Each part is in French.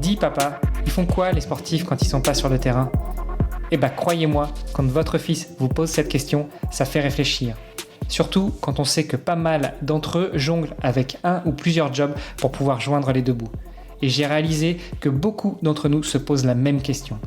Dis papa, ils font quoi les sportifs quand ils sont pas sur le terrain ? Eh ben croyez-moi, quand votre fils vous pose cette question, ça fait réfléchir. Surtout quand on sait que pas mal d'entre eux jonglent avec un ou plusieurs jobs pour pouvoir joindre les deux bouts. Et j'ai réalisé que beaucoup d'entre nous se posent la même question.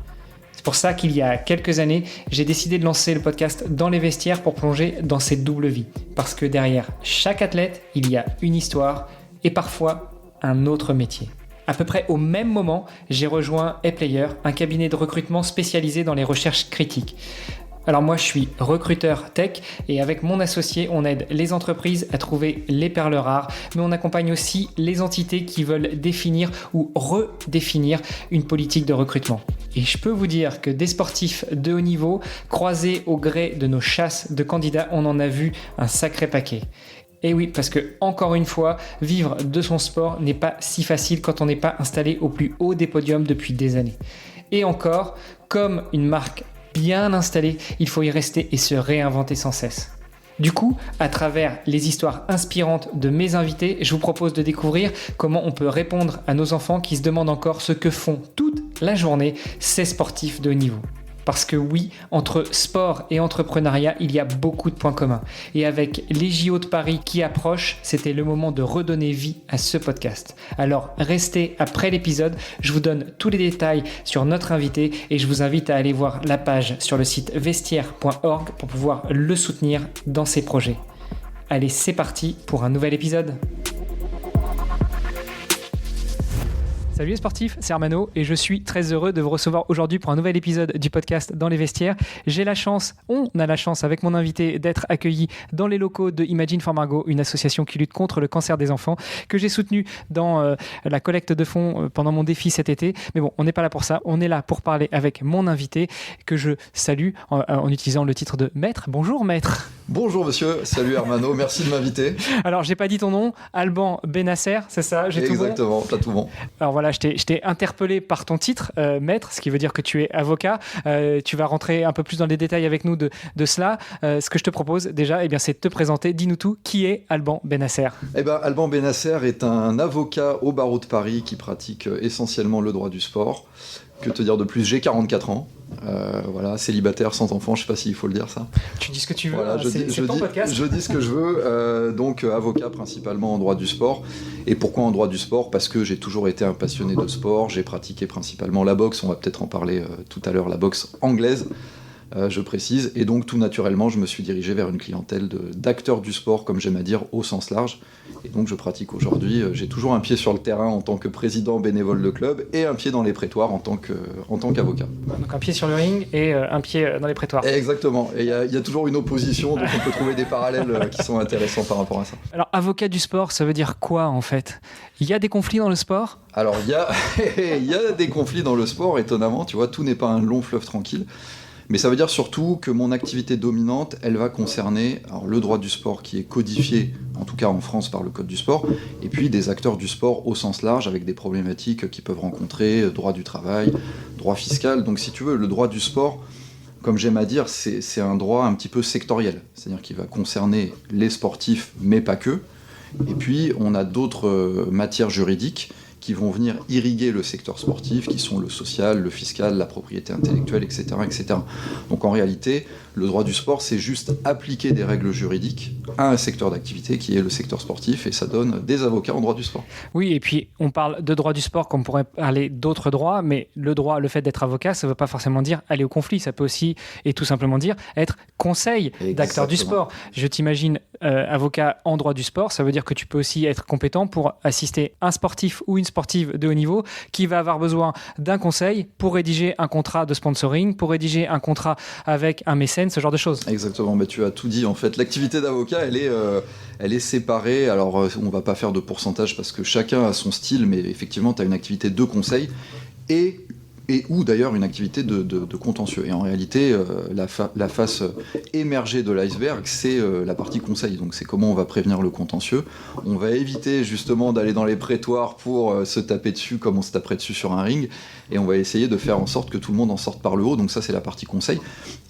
C'est pour ça qu'il y a quelques années, j'ai décidé de lancer le podcast Dans les vestiaires pour plonger dans cette double vie. Parce que derrière chaque athlète, il y a une histoire et parfois un autre métier. À peu près au même moment, j'ai rejoint ePlayer, un cabinet de recrutement spécialisé dans les recherches critiques. Alors moi, je suis recruteur tech et avec mon associé, on aide les entreprises à trouver les perles rares, mais on accompagne aussi les entités qui veulent définir ou redéfinir une politique de recrutement. Et je peux vous dire que des sportifs de haut niveau, croisés au gré de nos chasses de candidats, on en a vu un sacré paquet. Et oui, parce que, encore une fois, vivre de son sport n'est pas si facile quand on n'est pas installé au plus haut des podiums depuis des années. Et encore, comme une marque bien installée, il faut y rester et se réinventer sans cesse. Du coup, à travers les histoires inspirantes de mes invités, je vous propose de découvrir comment on peut répondre à nos enfants qui se demandent encore ce que font toute la journée ces sportifs de haut niveau. Parce que oui, entre sport et entrepreneuriat, il y a beaucoup de points communs. Et avec les JO de Paris qui approchent, c'était le moment de redonner vie à ce podcast. Alors restez après l'épisode, je vous donne tous les détails sur notre invité et je vous invite à aller voir la page sur le site vestiaire.org pour pouvoir le soutenir dans ses projets. Allez, c'est parti pour un nouvel épisode. Salut les sportifs, c'est Armano et je suis très heureux de vous recevoir aujourd'hui pour un nouvel épisode du podcast Dans les vestiaires. On a la chance avec mon invité d'être accueilli dans les locaux de Imagine for Margot, une association qui lutte contre le cancer des enfants, que j'ai soutenu dans la collecte de fonds pendant mon défi cet été. Mais bon, on n'est pas là pour ça, on est là pour parler avec mon invité que je salue en utilisant le titre de Maître. Bonjour Maître. Bonjour monsieur, salut Armano, merci de m'inviter. Alors j'ai pas dit ton nom, Alban Benasser, c'est ça? J'ai Exactement, t'as tout bon. Alors voilà, je t'ai interpellé par ton titre, maître, ce qui veut dire que tu es avocat. Tu vas rentrer un peu plus dans les détails avec nous de cela. Ce que je te propose déjà, c'est de te présenter. Dis-nous tout, qui est Alban Benasser? Alban Benasser est un avocat au barreau de Paris qui pratique essentiellement le droit du sport. Que te dire de plus, j'ai 44 ans. Célibataire, sans enfant, je sais pas s'il faut le dire ça. Tu dis ce que tu veux, voilà, c'est ton podcast. Je dis ce que je veux, donc avocat principalement en droit du sport. Et pourquoi en droit du sport ? Parce que j'ai toujours été un passionné de sport, j'ai pratiqué principalement la boxe, on va peut-être en parler tout à l'heure, la boxe anglaise. Je précise, et donc tout naturellement je me suis dirigé vers une clientèle d'acteurs du sport, comme j'aime à dire, au sens large, et donc je pratique aujourd'hui, j'ai toujours un pied sur le terrain en tant que président bénévole de club, et un pied dans les prétoires en tant qu'avocat. Donc un pied sur le ring et un pied dans les prétoires. Exactement, et il y a toujours une opposition, donc on peut trouver des parallèles qui sont intéressants par rapport à ça. Alors avocat du sport, ça veut dire quoi en fait ? Il y a des conflits dans le sport ? Alors il y a des conflits dans le sport, étonnamment, tu vois, tout n'est pas un long fleuve tranquille. Mais ça veut dire surtout que mon activité dominante, elle va concerner le droit du sport qui est codifié, en tout cas en France par le Code du sport, et puis des acteurs du sport au sens large avec des problématiques qu'ils peuvent rencontrer, droit du travail, droit fiscal. Donc si tu veux, le droit du sport, comme j'aime à dire, c'est un droit un petit peu sectoriel, c'est-à-dire qu'il va concerner les sportifs, mais pas que. Et puis on a d'autres matières juridiques qui vont venir irriguer le secteur sportif, qui sont le social, le fiscal, la propriété intellectuelle, etc., etc. Donc en réalité, le droit du sport, c'est juste appliquer des règles juridiques à un secteur d'activité qui est le secteur sportif, et ça donne des avocats en droit du sport. Oui, et puis on parle de droit du sport comme on pourrait parler d'autres droits, mais le fait d'être avocat, ça ne veut pas forcément dire aller au conflit, ça peut aussi, et tout simplement dire, être conseil d'acteur du sport. Je t'imagine avocat en droit du sport, ça veut dire que tu peux aussi être compétent pour assister un sportif ou une sportive de haut niveau qui va avoir besoin d'un conseil pour rédiger un contrat de sponsoring, pour rédiger un contrat avec un mécène, ce genre de choses. Exactement, tu as tout dit. En fait, l'activité d'avocat, elle est séparée. Alors, on ne va pas faire de pourcentage parce que chacun a son style, mais effectivement, tu as une activité de conseil et ou d'ailleurs une activité de contentieux. Et en réalité, la face émergée de l'iceberg, c'est la partie conseil. Donc c'est comment on va prévenir le contentieux. On va éviter justement d'aller dans les prétoires pour se taper dessus comme on se taperait dessus sur un ring. Et on va essayer de faire en sorte que tout le monde en sorte par le haut. Donc ça, c'est la partie conseil.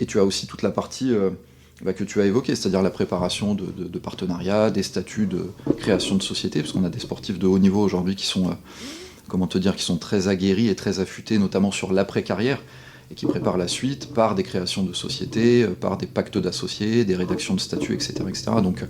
Et tu as aussi toute la partie que tu as évoquée, c'est-à-dire la préparation de partenariats, des statuts de création de société, parce qu'on a des sportifs de haut niveau aujourd'hui qui sont qui sont très aguerris et très affûtés, notamment sur l'après-carrière, et qui préparent la suite par des créations de sociétés, par des pactes d'associés, des rédactions de statuts, etc., etc. Donc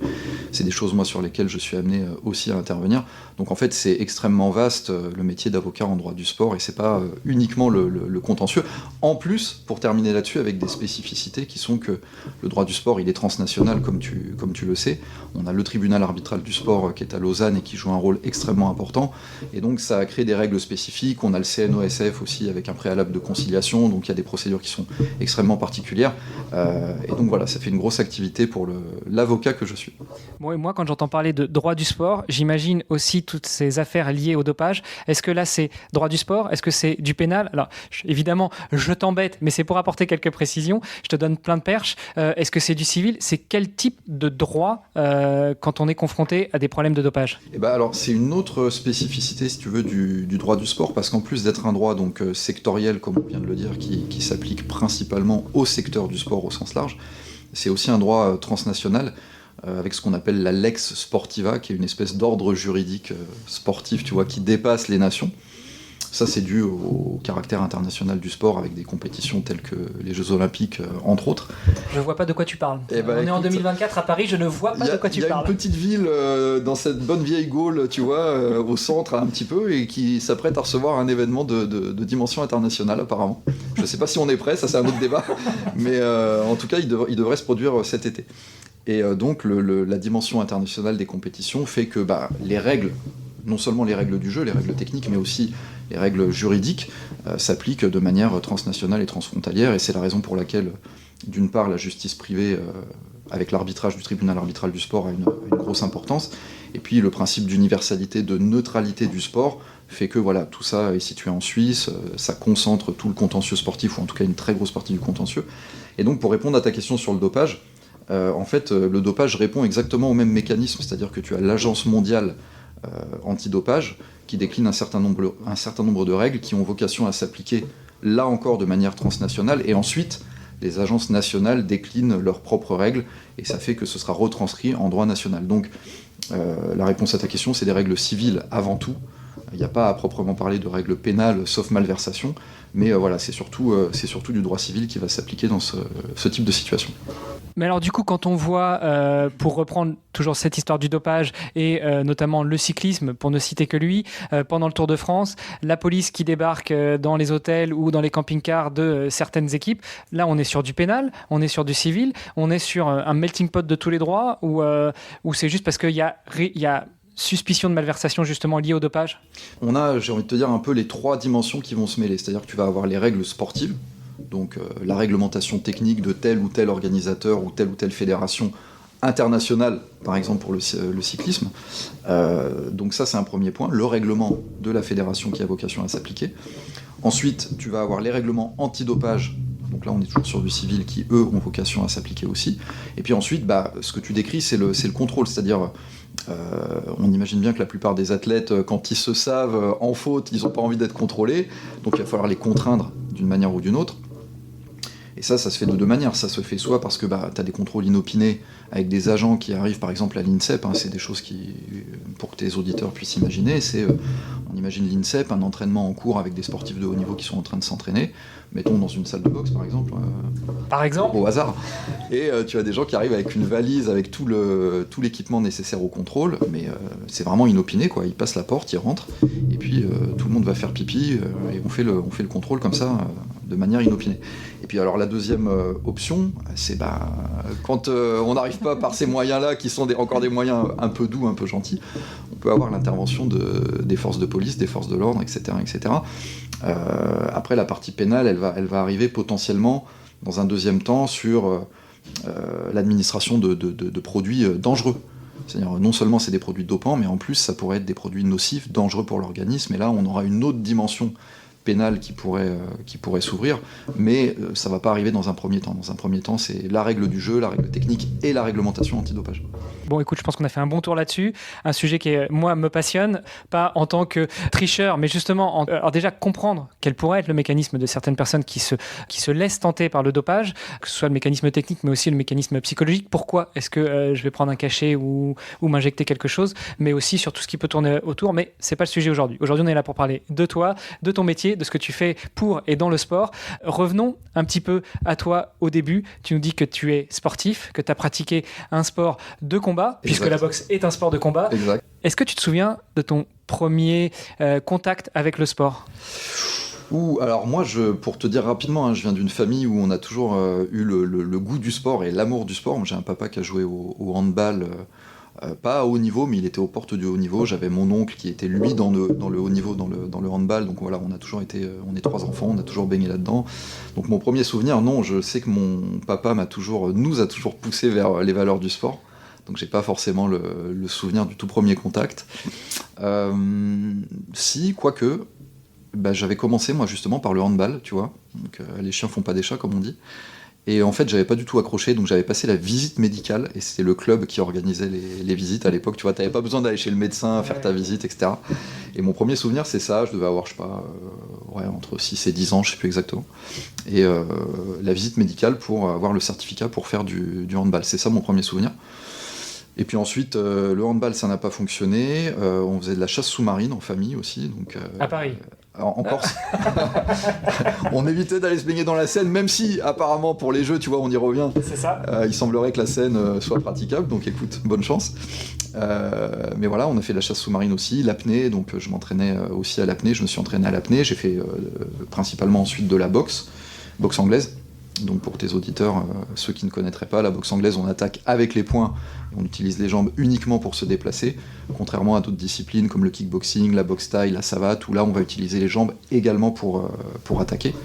c'est des choses, moi, sur lesquelles je suis amené aussi à intervenir. Donc en fait, c'est extrêmement vaste, le métier d'avocat en droit du sport, et c'est pas uniquement le contentieux. En plus, pour terminer là-dessus, avec des spécificités qui sont que le droit du sport, il est transnational, comme tu le sais. On a le tribunal arbitral du sport qui est à Lausanne et qui joue un rôle extrêmement important, et donc ça a créé des règles spécifiques. On a le CNOSF aussi, avec un préalable de conciliation, donc il y a des procédures qui sont extrêmement particulières, et donc voilà, ça fait une grosse activité pour l'avocat que je suis. Bon, et moi, quand j'entends parler de droit du sport, j'imagine aussi toutes ces affaires liées au dopage. Est-ce que là, c'est droit du sport? Est-ce que c'est du pénal? Alors, évidemment, je t'embête, mais c'est pour apporter quelques précisions. Je te donne plein de perches. Est-ce que c'est du civil? C'est quel type de droit quand on est confronté à des problèmes de dopage? Eh ben alors, c'est une autre spécificité, si tu veux, du droit du sport, parce qu'en plus d'être un droit donc sectoriel, comme on vient de le dire, qui s'applique principalement au secteur du sport au sens large, c'est aussi un droit transnational, avec ce qu'on appelle la lex sportiva, qui est une espèce d'ordre juridique sportif, tu vois, qui dépasse les nations. Ça, c'est dû au caractère international du sport, avec des compétitions telles que les Jeux Olympiques, entre autres. Je vois pas de quoi tu parles. Eh ben, on est en 2024 à Paris, je ne vois pas de quoi tu parles. Il y a une petite ville dans cette bonne vieille Gaule, tu vois, au centre un petit peu, et qui s'apprête à recevoir un événement de dimension internationale, apparemment. Je ne sais pas si on est prêt, ça c'est un autre débat, mais en tout cas, il devrait se produire cet été. Et donc, la dimension internationale des compétitions fait que les règles, non seulement les règles du jeu, les règles techniques, mais aussi les règles juridiques s'appliquent de manière transnationale et transfrontalière, et c'est la raison pour laquelle, d'une part, la justice privée, avec l'arbitrage du tribunal arbitral du sport, a une grosse importance, et puis le principe d'universalité, de neutralité du sport, fait que voilà, tout ça est situé en Suisse, ça concentre tout le contentieux sportif, ou en tout cas une très grosse partie du contentieux. Et donc, pour répondre à ta question sur le dopage, en fait, le dopage répond exactement au même mécanisme, c'est-à-dire que tu as l'Agence mondiale antidopage qui décline un certain nombre de règles qui ont vocation à s'appliquer là encore de manière transnationale, et ensuite les agences nationales déclinent leurs propres règles, et ça fait que ce sera retranscrit en droit national. Donc la réponse à ta question, c'est des règles civiles avant tout. Il n'y a pas à proprement parler de règles pénales, sauf malversation, mais voilà, c'est surtout du droit civil qui va s'appliquer dans ce type de situation. Mais alors du coup, quand on voit, pour reprendre toujours cette histoire du dopage, et notamment le cyclisme, pour ne citer que lui, pendant le Tour de France, la police qui débarque dans les hôtels ou dans les camping-cars de certaines équipes, là on est sur du pénal, on est sur du civil, on est sur un melting pot de tous les droits, ou c'est juste parce qu'il y a suspicion de malversation justement liée au dopage? On a, j'ai envie de te dire, un peu les trois dimensions qui vont se mêler, c'est-à-dire que tu vas avoir les règles sportives, donc la réglementation technique de tel ou tel organisateur ou telle fédération internationale, par exemple pour le cyclisme. Donc ça, c'est un premier point, le règlement de la fédération qui a vocation à s'appliquer. Ensuite, tu vas avoir les règlements antidopage, donc là on est toujours sur du civil, qui eux ont vocation à s'appliquer aussi. Et puis ensuite, ce que tu décris, c'est le contrôle, c'est-à-dire on imagine bien que la plupart des athlètes, quand ils se savent en faute, ils n'ont pas envie d'être contrôlés, donc il va falloir les contraindre d'une manière ou d'une autre. Et ça se fait de deux manières. Ça se fait soit parce que tu as des contrôles inopinés avec des agents qui arrivent par exemple à l'INSEP, c'est des choses qui, pour que tes auditeurs puissent imaginer, on imagine l'INSEP, un entraînement en cours avec des sportifs de haut niveau qui sont en train de s'entraîner, mettons dans une salle de boxe par exemple, au hasard, et tu as des gens qui arrivent avec une valise avec tout l'équipement nécessaire au contrôle, mais c'est vraiment inopiné, quoi. Ils passent la porte, ils rentrent, et puis tout le monde va faire pipi, et on fait le contrôle comme ça, de manière inopinée. Et puis alors la deuxième option, c'est quand on n'arrive pas par ces moyens-là, qui sont encore des moyens un peu doux, un peu gentils, on peut avoir l'intervention des forces de police, des forces de l'ordre, etc. etc. Après, la partie pénale, elle va arriver potentiellement dans un deuxième temps sur l'administration de produits dangereux. C'est-à-dire non seulement c'est des produits dopants, mais en plus ça pourrait être des produits nocifs, dangereux pour l'organisme, et là on aura une autre dimension pénales qui pourraient s'ouvrir, mais ça va pas arriver dans un premier temps. Dans un premier temps, c'est la règle du jeu, la règle technique et la réglementation antidopage. Bon, écoute, je pense qu'on a fait un bon tour là-dessus. Un sujet qui, moi, me passionne, pas en tant que tricheur, mais justement, alors déjà comprendre quel pourrait être le mécanisme de certaines personnes qui se laissent tenter par le dopage, que ce soit le mécanisme technique, mais aussi le mécanisme psychologique. Pourquoi est-ce que je vais prendre un cachet ou m'injecter quelque chose, mais aussi sur tout ce qui peut tourner autour. Mais c'est pas le sujet aujourd'hui. Aujourd'hui, on est là pour parler de toi, de ton métier, de ce que tu fais pour et dans le sport. Revenons un petit peu à toi au début. Tu nous dis que tu es sportif, que tu as pratiqué un sport de combat, puisque la boxe est un sport de combat. Exact. Est-ce que tu te souviens de ton premier contact avec le sport ? Alors moi, pour te dire rapidement, je viens d'une famille où on a toujours eu le goût du sport et l'amour du sport. Moi, j'ai un papa qui a joué au handball, pas à haut niveau, mais il était aux portes du haut niveau. J'avais mon oncle qui était lui dans le haut niveau, dans le handball. Donc voilà, on a toujours été, on est 3 enfants, on a toujours baigné là-dedans. Donc mon premier souvenir, non, je sais que mon papa nous a toujours poussé vers les valeurs du sport. Donc j'ai pas forcément le souvenir du tout premier contact. Si, quoique, j'avais commencé moi justement par le handball, tu vois. Donc les chiens font pas des chats, comme on dit. Et en fait, j'avais pas du tout accroché, donc j'avais passé la visite médicale, et c'était le club qui organisait les visites à l'époque. Tu vois, t'avais pas besoin d'aller chez le médecin, faire ta visite, etc. Et mon premier souvenir, c'est ça. Je devais avoir, je sais pas, entre 6 et 10 ans, je sais plus exactement. Et la visite médicale pour avoir le certificat pour faire du handball. C'est ça mon premier souvenir. Et puis ensuite, le handball, ça n'a pas fonctionné. On faisait de la chasse sous-marine en famille aussi. Donc, à Paris. En Corse. On évitait d'aller se baigner dans la Seine, même si, apparemment, pour les jeux, tu vois, on y revient. C'est ça. Il semblerait que la Seine soit praticable, donc écoute, bonne chance. Mais voilà, on a fait de la chasse sous-marine aussi, l'apnée, donc je m'entraînais aussi à l'apnée, je me suis entraîné à l'apnée. J'ai fait principalement ensuite de la boxe anglaise. Donc pour tes auditeurs, ceux qui ne connaîtraient pas, la boxe anglaise, on attaque avec les poings et on utilise les jambes uniquement pour se déplacer, contrairement à d'autres disciplines comme le kickboxing, la boxe thaï, la savate, où là on va utiliser les jambes également pour attaquer.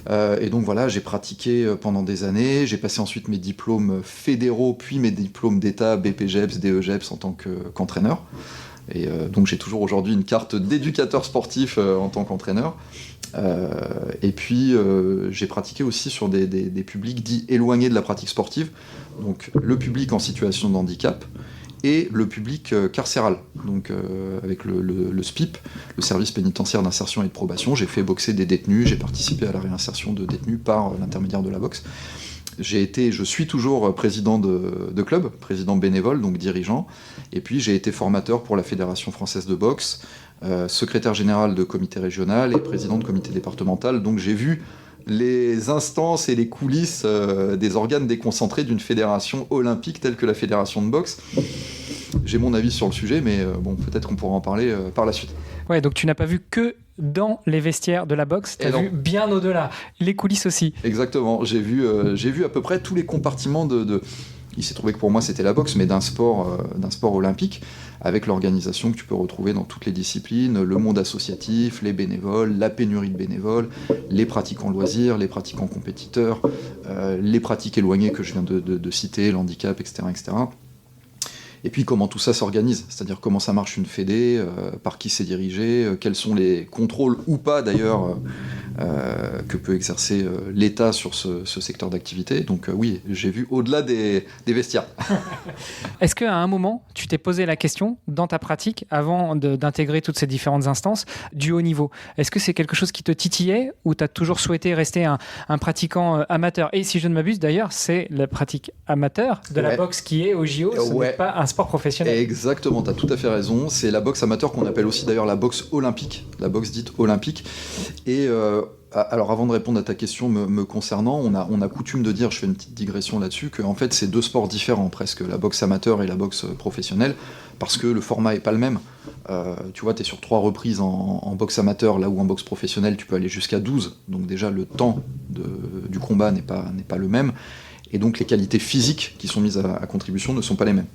Et donc voilà, j'ai pratiqué pendant des années, j'ai passé ensuite mes diplômes fédéraux, puis mes diplômes d'État, BPGEPS, DEGEPS en tant qu'entraîneur. Et donc j'ai toujours aujourd'hui une carte d'éducateur sportif en tant qu'entraîneur. Et puis j'ai pratiqué aussi sur des publics dits éloignés de la pratique sportive, donc le public en situation de handicap et le public carcéral, donc avec le SPIP, le service pénitentiaire d'insertion et de probation. J'ai fait boxer des détenus, j'ai participé à la réinsertion de détenus par l'intermédiaire de la boxe. Je suis toujours président de club, président bénévole, donc dirigeant, et puis j'ai été formateur pour la Fédération française de boxe, secrétaire général de comité régional et président de comité départemental, donc j'ai vu les instances et les coulisses des organes déconcentrés d'une fédération olympique telle que la fédération de boxe. J'ai mon avis sur le sujet, mais bon, peut-être qu'on pourra en parler par la suite. Ouais, donc tu n'as pas vu que dans les vestiaires de la boxe, tu as vu bien au-delà, les coulisses aussi. Exactement, j'ai vu à peu près tous les compartiments Il s'est trouvé que pour moi c'était la boxe, mais d'un sport olympique, avec l'organisation que tu peux retrouver dans toutes les disciplines, le monde associatif, les bénévoles, la pénurie de bénévoles, les pratiquants loisirs, les pratiquants compétiteurs, les pratiques éloignées que je viens de citer, l'handicap, etc., etc. Et puis comment tout ça s'organise, c'est-à-dire comment ça marche une fédé, par qui c'est dirigé, quels sont les contrôles ou pas d'ailleurs que peut exercer l'État sur ce secteur d'activité. Donc oui, j'ai vu au-delà des vestiaires. Est-ce qu'à un moment, tu t'es posé la question dans ta pratique, avant d'intégrer toutes ces différentes instances, du haut niveau ? Est-ce que c'est quelque chose qui te titillait ou tu as toujours souhaité rester un pratiquant amateur ? Et si je ne m'abuse d'ailleurs, c'est la pratique amateur de la boxe qui est au JO, ce n'est pas un sport professionnel. Exactement, tu as tout à fait raison. C'est la boxe amateur qu'on appelle aussi d'ailleurs la boxe olympique, la boxe dite olympique. Et alors avant de répondre à ta question me concernant, on a coutume de dire, je fais une petite digression là-dessus, que en fait c'est 2 sports différents presque, la boxe amateur et la boxe professionnelle, parce que le format est pas le même. Tu vois, tu es sur 3 reprises en boxe amateur, là où en boxe professionnelle tu peux aller jusqu'à 12, donc déjà le temps du combat n'est pas le même, et donc les qualités physiques qui sont mises à contribution ne sont pas les mêmes.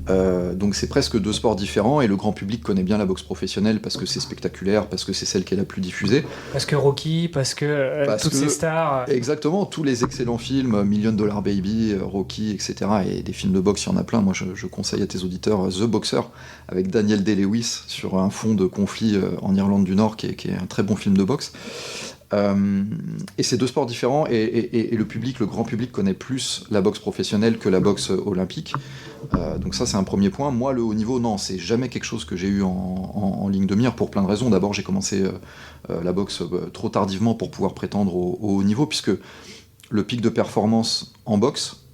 Donc c'est presque 2 sports différents, et le grand public connaît bien la boxe professionnelle parce que c'est spectaculaire, parce que c'est celle qui est la plus diffusée. Parce que Rocky, parce que toutes ces stars... Exactement, tous les excellents films, Million Dollar Baby, Rocky, etc. Et des films de boxe, il y en a plein. Moi, je conseille à tes auditeurs The Boxer, avec Daniel Day-Lewis, sur un fond de conflit en Irlande du Nord, qui est un très bon film de boxe. Et c'est 2 sports différents, et le public, le grand public, connaît plus la boxe professionnelle que la boxe olympique. Donc ça, c'est un premier point. Moi, le haut niveau, non, c'est jamais quelque chose que j'ai eu en ligne de mire, pour plein de raisons. D'abord, j'ai commencé la boxe trop tardivement pour pouvoir prétendre au haut niveau, puisque le pic de performance en boxe,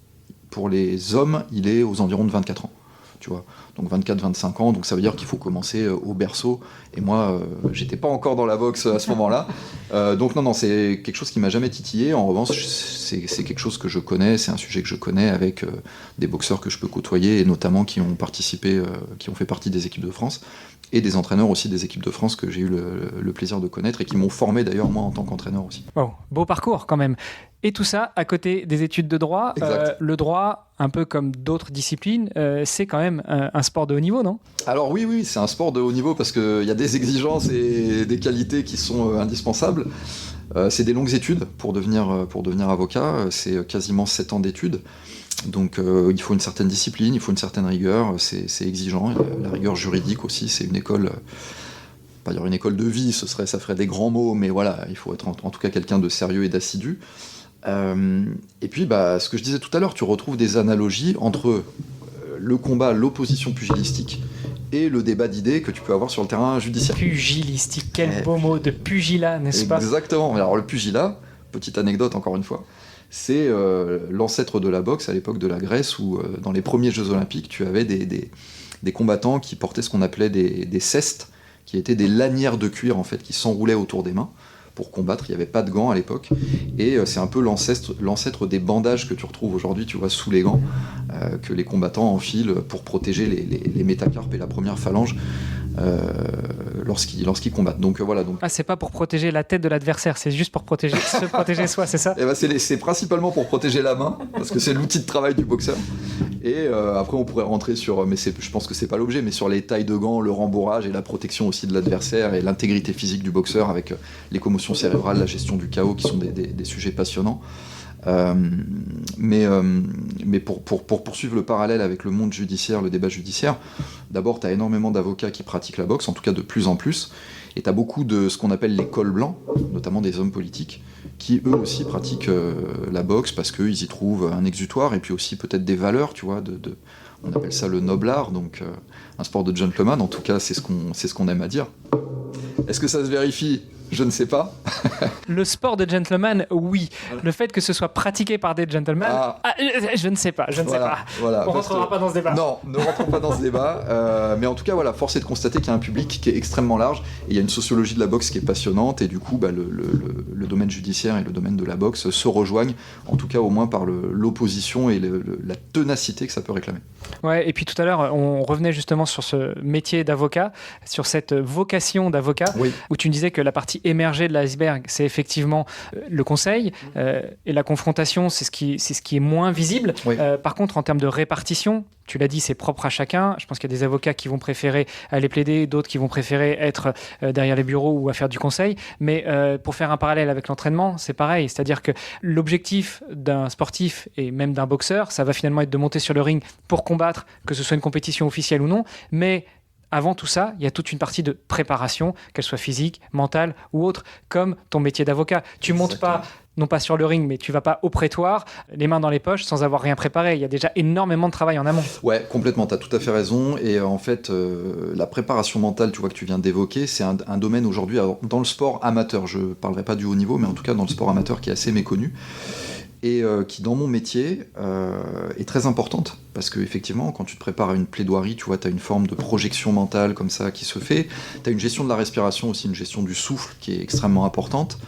pour les hommes, il est aux environs de 24 ans. Tu vois, donc 24-25 ans, donc ça veut dire qu'il faut commencer au berceau, et moi j'étais pas encore dans la boxe à ce moment-là, donc non, c'est quelque chose qui m'a jamais titillé. En revanche, c'est quelque chose que je connais, c'est un sujet que je connais, avec des boxeurs que je peux côtoyer, et notamment qui ont participé, qui ont fait partie des équipes de France, et des entraîneurs aussi des équipes de France que j'ai eu le plaisir de connaître, et qui m'ont formé d'ailleurs moi en tant qu'entraîneur aussi. Oh, beau parcours quand même. Et tout ça à côté des études de droit. Le droit, un peu comme d'autres disciplines, c'est quand même un sport de haut niveau, non ? Alors oui, c'est un sport de haut niveau, parce qu'il y a des exigences et des qualités qui sont indispensables. C'est des longues études pour devenir avocat, c'est quasiment 7 ans d'études. Donc il faut une certaine discipline, il faut une certaine rigueur, c'est exigeant. La rigueur juridique aussi, c'est une école... pas dire une école de vie, ça ferait des grands mots, mais voilà, il faut être en tout cas quelqu'un de sérieux et d'assidu. Et puis, ce que je disais tout à l'heure, tu retrouves des analogies entre le combat, l'opposition pugilistique et le débat d'idées que tu peux avoir sur le terrain judiciaire. Pugilistique, quel beau mot de pugilat, n'est-ce pas ? Exactement. Alors le pugilat, petite anecdote encore une fois, c'est l'ancêtre de la boxe à l'époque de la Grèce, où dans les premiers Jeux Olympiques, tu avais des combattants qui portaient ce qu'on appelait des cestes, qui étaient des lanières de cuir en fait, qui s'enroulaient autour des mains pour combattre. Il n'y avait pas de gants à l'époque, et c'est un peu l'ancêtre des bandages que tu retrouves aujourd'hui, tu vois, sous les gants, que les combattants enfilent pour protéger les métacarpes et la première phalange lorsqu'ils combattent. Donc voilà. Donc... Ah, c'est pas pour protéger la tête de l'adversaire, c'est juste pour se protéger soi, c'est ça ? C'est principalement pour protéger la main, parce que c'est l'outil de travail du boxeur. Et après, on pourrait rentrer sur, mais je pense que c'est pas l'objet, mais sur les tailles de gants, le rembourrage et la protection aussi de l'adversaire, et l'intégrité physique du boxeur avec les commotions cérébrales, la gestion du chaos, qui sont des sujets passionnants. Mais pour poursuivre le parallèle avec le monde judiciaire, le débat judiciaire, d'abord, tu as énormément d'avocats qui pratiquent la boxe, en tout cas de plus en plus, et tu as beaucoup de ce qu'on appelle les cols blancs, notamment des hommes politiques, qui eux aussi pratiquent la boxe parce qu'ils y trouvent un exutoire, et puis aussi peut-être des valeurs, tu vois, on appelle ça le noble art, donc un sport de gentleman, en tout cas c'est ce qu'on aime à dire. Est-ce que ça se vérifie ? Je ne sais pas. Le sport de gentleman, oui. Le fait que ce soit pratiqué par des gentlemen, je ne sais pas. Voilà, on ne rentrera pas dans ce débat. Non, ne rentrons pas dans ce débat. Mais en tout cas, voilà, force est de constater qu'il y a un public qui est extrêmement large, et il y a une sociologie de la boxe qui est passionnante, et du coup, le domaine judiciaire et le domaine de la boxe se rejoignent, en tout cas au moins par l'opposition et la ténacité que ça peut réclamer. Ouais, et puis tout à l'heure, on revenait justement sur ce métier d'avocat, sur cette vocation d'avocat, oui, où tu me disais que la partie émergée de l'iceberg, c'est effectivement le conseil, et la confrontation, c'est ce qui est moins visible. Oui. Par contre, en termes de répartition, tu l'as dit, c'est propre à chacun. Je pense qu'il y a des avocats qui vont préférer aller plaider, d'autres qui vont préférer être derrière les bureaux ou à faire du conseil. Mais pour faire un parallèle avec l'entraînement, c'est pareil. C'est-à-dire que l'objectif d'un sportif et même d'un boxeur, ça va finalement être de monter sur le ring pour combattre, que ce soit une compétition officielle ou non. Mais avant tout ça, il y a toute une partie de préparation, qu'elle soit physique, mentale ou autre, comme ton métier d'avocat. Tu montes pas, non pas sur le ring, mais tu vas pas au prétoire, les mains dans les poches, sans avoir rien préparé. Il y a déjà énormément de travail en amont. Ouais, complètement, tu as tout à fait raison. Et en fait, la préparation mentale, tu vois, que tu viens d'évoquer, c'est un domaine aujourd'hui, dans le sport amateur, je parlerai pas du haut niveau, mais en tout cas dans le sport amateur qui est assez méconnu. Et qui, dans mon métier, est très importante. Parce qu'effectivement, quand tu te prépares à une plaidoirie, tu vois, tu as une forme de projection mentale comme ça qui se fait. Tu as une gestion de la respiration aussi, une gestion du souffle qui est extrêmement importante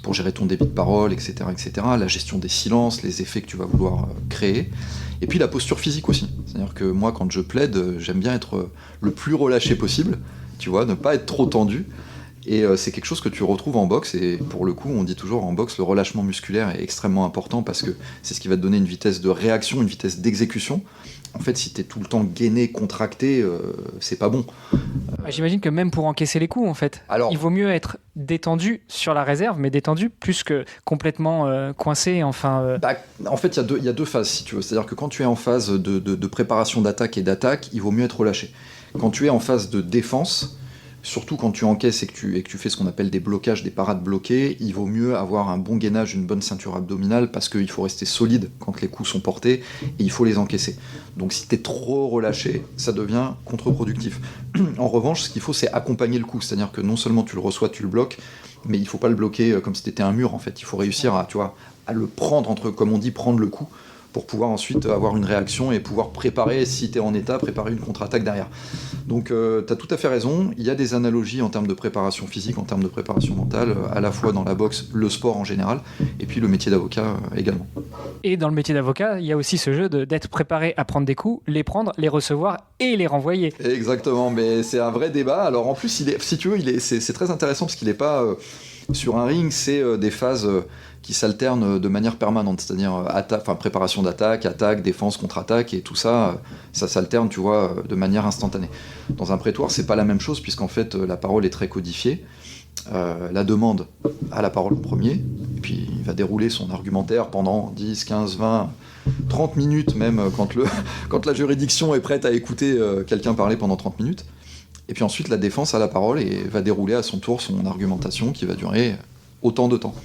pour gérer ton débit de parole, etc., etc. La gestion des silences, les effets que tu vas vouloir créer. Et puis la posture physique aussi. C'est-à-dire que moi, quand je plaide, j'aime bien être le plus relâché possible, tu vois, ne pas être trop tendu. Et c'est quelque chose que tu retrouves en boxe, et pour le coup, on dit toujours en boxe, le relâchement musculaire est extrêmement important parce que c'est ce qui va te donner une vitesse de réaction, une vitesse d'exécution. En fait, si tu es tout le temps gainé, contracté, c'est pas bon. J'imagine que même pour encaisser les coups, en fait, il vaut mieux être détendu sur la réserve, mais détendu plus que complètement coincé. En fait, il y a deux phases, si tu veux. C'est-à-dire que quand tu es en phase de préparation d'attaque et d'attaque, il vaut mieux être relâché. Quand tu es en phase de défense, surtout quand tu encaisses et que tu fais ce qu'on appelle des blocages, des parades bloquées, il vaut mieux avoir un bon gainage, une bonne ceinture abdominale, parce qu'il faut rester solide quand les coups sont portés, et il faut les encaisser. Donc si tu es trop relâché, ça devient contre-productif. En revanche, ce qu'il faut, c'est accompagner le coup, c'est-à-dire que non seulement tu le reçois, tu le bloques, mais il ne faut pas le bloquer comme si tu étais un mur, en fait. Il faut réussir à le prendre, comme on dit, prendre le coup, pour pouvoir ensuite avoir une réaction et pouvoir préparer, si tu es en état, préparer une contre-attaque derrière. Donc tu as tout à fait raison, il y a des analogies en termes de préparation physique, en termes de préparation mentale, à la fois dans la boxe, le sport en général, et puis le métier d'avocat également. Et dans le métier d'avocat, il y a aussi ce jeu d'être préparé à prendre des coups, les prendre, les recevoir et les renvoyer. Exactement, mais c'est un vrai débat. Alors en plus, si tu veux, c'est très intéressant parce qu'il n'est pas... sur un ring, c'est des phases qui s'alternent de manière permanente, c'est-à-dire préparation d'attaque, attaque, défense, contre-attaque, et tout ça, ça s'alterne, tu vois, de manière instantanée. Dans un prétoire, c'est pas la même chose, puisqu'en fait, la parole est très codifiée. La demande a la parole en premier, et puis il va dérouler son argumentaire pendant 10, 15, 20, 30 minutes, même quand la juridiction est prête à écouter quelqu'un parler pendant 30 minutes. Et puis ensuite, la défense a la parole et va dérouler à son tour son argumentation qui va durer autant de temps.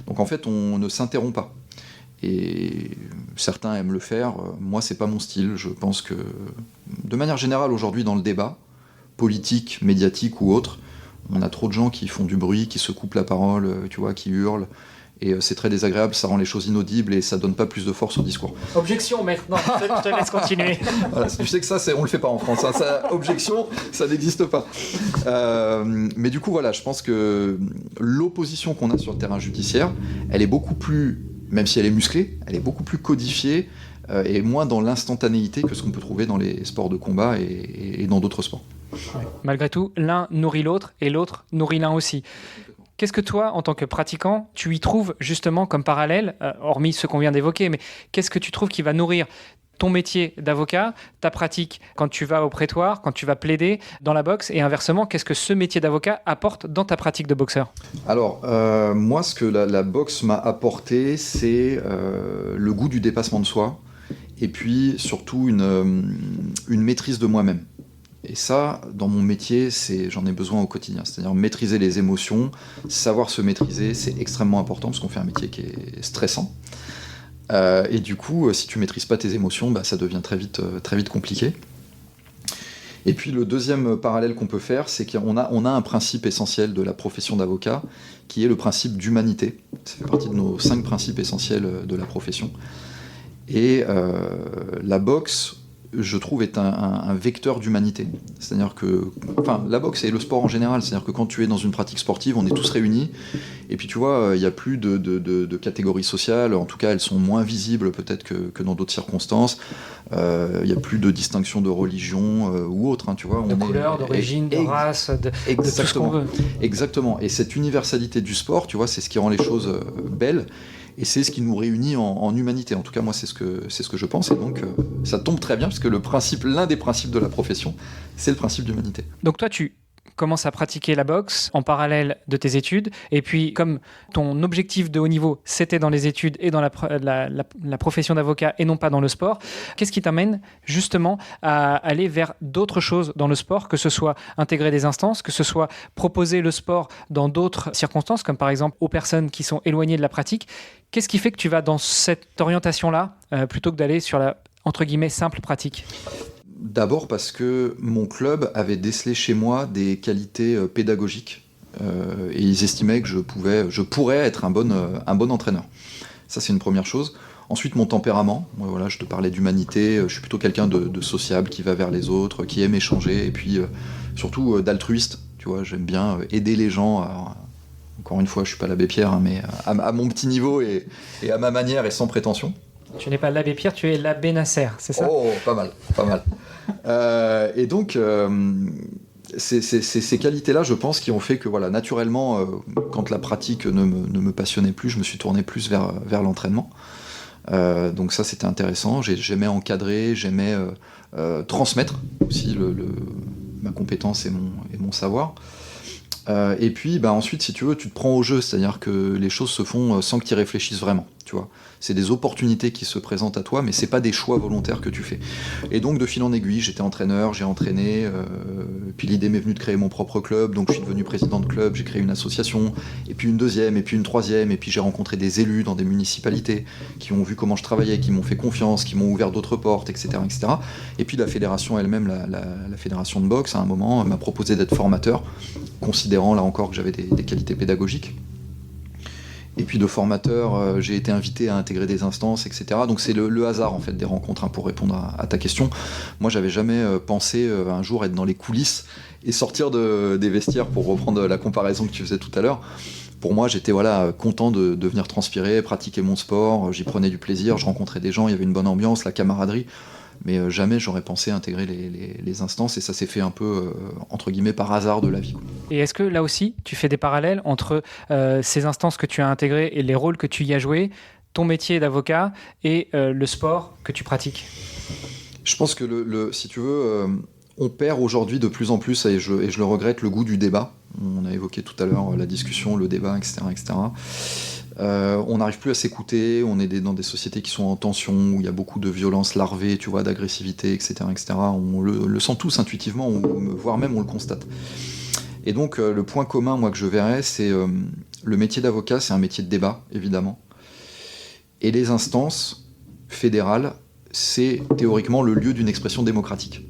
Donc en fait, on ne s'interrompt pas. Et certains aiment le faire. Moi, c'est pas mon style. Je pense que, de manière générale, aujourd'hui, dans le débat, politique, médiatique ou autre, on a trop de gens qui font du bruit, qui se coupent la parole, tu vois, qui hurlent. Et c'est très désagréable, ça rend les choses inaudibles et ça donne pas plus de force au discours. Objection maintenant, je te laisse continuer. Voilà, je sais que ça, on le fait pas en France. Hein. Objection, ça n'existe pas. Mais du coup, voilà, je pense que l'opposition qu'on a sur le terrain judiciaire, elle est beaucoup plus, même si elle est musclée, elle est beaucoup plus codifiée et moins dans l'instantanéité que ce qu'on peut trouver dans les sports de combat et dans d'autres sports. Ouais. Malgré tout, l'un nourrit l'autre et l'autre nourrit l'un aussi. Qu'est-ce que toi, en tant que pratiquant, tu y trouves justement comme parallèle, hormis ce qu'on vient d'évoquer, mais qu'est-ce que tu trouves qui va nourrir ton métier d'avocat, ta pratique quand tu vas au prétoire, quand tu vas plaider dans la boxe, et inversement, qu'est-ce que ce métier d'avocat apporte dans ta pratique de boxeur ? Alors, moi, ce que la boxe m'a apporté, c'est le goût du dépassement de soi, et puis surtout une maîtrise de moi-même. Et ça, dans mon métier, j'en ai besoin au quotidien. C'est-à-dire maîtriser les émotions, savoir se maîtriser, c'est extrêmement important parce qu'on fait un métier qui est stressant. Et du coup, si tu maîtrises pas tes émotions, ça devient très vite compliqué. Et puis le deuxième parallèle qu'on peut faire, c'est qu'on a un principe essentiel de la profession d'avocat, qui est le principe d'humanité. Ça fait partie de nos 5 principes essentiels de la profession. Et la boxe, je trouve, est un vecteur d'humanité. C'est-à-dire que, la boxe et le sport en général, c'est-à-dire que quand tu es dans une pratique sportive, on est tous réunis, et puis tu vois, il n'y a plus de catégories sociales, en tout cas elles sont moins visibles peut-être que dans d'autres circonstances, il n'y a plus de distinction de religion ou autre, hein, tu vois. De couleur, d'origine, de race, de tout ce qu'on veut. Exactement, et cette universalité du sport, tu vois, c'est ce qui rend les choses belles, et c'est ce qui nous réunit en humanité. En tout cas, moi, c'est ce que je pense. Et donc, ça tombe très bien, parce que l'un des principes de la profession, c'est le principe d'humanité. Donc toi, tu commences à pratiquer la boxe en parallèle de tes études. Et puis, comme ton objectif de haut niveau, c'était dans les études et dans la profession d'avocat et non pas dans le sport, qu'est-ce qui t'amène justement à aller vers d'autres choses dans le sport, que ce soit intégrer des instances, que ce soit proposer le sport dans d'autres circonstances, comme par exemple aux personnes qui sont éloignées de la pratique? Qu'est-ce qui fait que tu vas dans cette orientation-là plutôt que d'aller sur la, entre guillemets, simple pratique? D'abord parce que mon club avait décelé chez moi des qualités pédagogiques et ils estimaient que je pourrais être un bon entraîneur. Ça, c'est une première chose. Ensuite, mon tempérament. Voilà, je te parlais d'humanité. Je suis plutôt quelqu'un de sociable, qui va vers les autres, qui aime échanger, et puis surtout d'altruiste. Tu vois, j'aime bien aider les gens. Alors, encore une fois, je suis pas l'abbé Pierre, hein, mais à mon petit niveau et à ma manière et sans prétention. Tu n'es pas l'abbé Pierre, tu es l'abbé Nasser, c'est ça ? Oh, pas mal. Et donc, c'est ces qualités-là, je pense, qui ont fait que voilà, naturellement, quand la pratique ne me passionnait plus, je me suis tourné plus vers l'entraînement. Donc ça, c'était intéressant. J'aimais encadrer, j'aimais transmettre aussi ma compétence et mon savoir. Et puis ensuite, si tu veux, tu te prends au jeu, c'est-à-dire que les choses se font sans que tu y réfléchisses vraiment, tu vois. C'est des opportunités qui se présentent à toi, mais c'est pas des choix volontaires que tu fais. Et donc de fil en aiguille, j'étais entraîneur, j'ai entraîné, puis l'idée m'est venue de créer mon propre club, donc je suis devenu président de club, j'ai créé une association, et puis une deuxième, et puis une troisième, et puis j'ai rencontré des élus dans des municipalités qui ont vu comment je travaillais, qui m'ont fait confiance, qui m'ont ouvert d'autres portes, etc., etc. Et puis la fédération elle-même, la fédération de boxe, à un moment, m'a proposé d'être formateur, considérant là encore que j'avais des qualités pédagogiques. Et puis de formateur, j'ai été invité à intégrer des instances, etc. Donc c'est le hasard en fait des rencontres, pour répondre à ta question. Moi, j'avais jamais pensé un jour être dans les coulisses et sortir des vestiaires, pour reprendre la comparaison que tu faisais tout à l'heure. Pour moi, j'étais content de venir transpirer, pratiquer mon sport, j'y prenais du plaisir, je rencontrais des gens, il y avait une bonne ambiance, la camaraderie. Mais jamais j'aurais pensé intégrer les instances, et ça s'est fait un peu, entre guillemets, par hasard de la vie. Et est-ce que là aussi, tu fais des parallèles entre ces instances que tu as intégrées et les rôles que tu y as joués, ton métier d'avocat et le sport que tu pratiques ? Je pense que, si tu veux, on perd aujourd'hui de plus en plus, et je le regrette, le goût du débat. On a évoqué tout à l'heure la discussion, le débat, etc. etc. On n'arrive plus à s'écouter, on est dans des sociétés qui sont en tension, où il y a beaucoup de violence larvée, tu vois, d'agressivité, etc., etc. On le sent tous intuitivement, voire même on le constate. Et donc le point commun, moi, que je verrais, c'est le métier d'avocat, c'est un métier de débat, évidemment. Et les instances fédérales, c'est théoriquement le lieu d'une expression démocratique.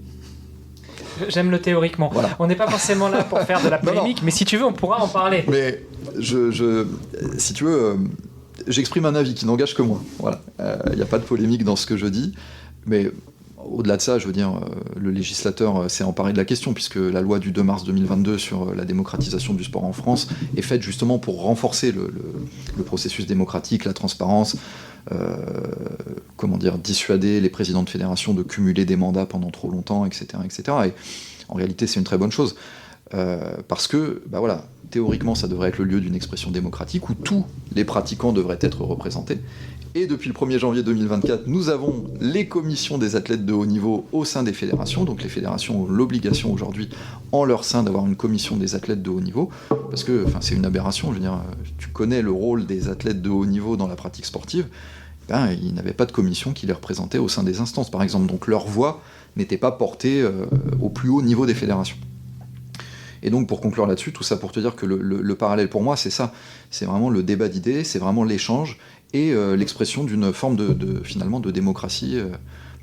J'aime le théoriquement. Voilà. On n'est pas forcément là pour faire de la polémique, non. Mais si tu veux, on pourra en parler. Mais si tu veux, j'exprime un avis qui n'engage que moi. Voilà. Il n'y a pas de polémique dans ce que je dis. Mais au-delà de ça, je veux dire, le législateur s'est emparé de la question, puisque la loi du 2 mars 2022 sur la démocratisation du sport en France est faite justement pour renforcer le processus démocratique, la transparence, dissuader les présidents de fédération de cumuler des mandats pendant trop longtemps, etc., etc. Et en réalité, c'est une très bonne chose, parce que, théoriquement, ça devrait être le lieu d'une expression démocratique où tous les pratiquants devraient être représentés. Et depuis le 1er janvier 2024, nous avons les commissions des athlètes de haut niveau au sein des fédérations. Donc les fédérations ont l'obligation aujourd'hui, en leur sein, d'avoir une commission des athlètes de haut niveau. Parce que c'est une aberration, je veux dire, tu connais le rôle des athlètes de haut niveau dans la pratique sportive. Ils n'avaient pas de commission qui les représentait au sein des instances, par exemple. Donc leur voix n'était pas portée au plus haut niveau des fédérations. Et donc, pour conclure là-dessus, tout ça pour te dire que le parallèle pour moi, c'est ça. C'est vraiment le débat d'idées, c'est vraiment l'échange et l'expression d'une forme finalement de démocratie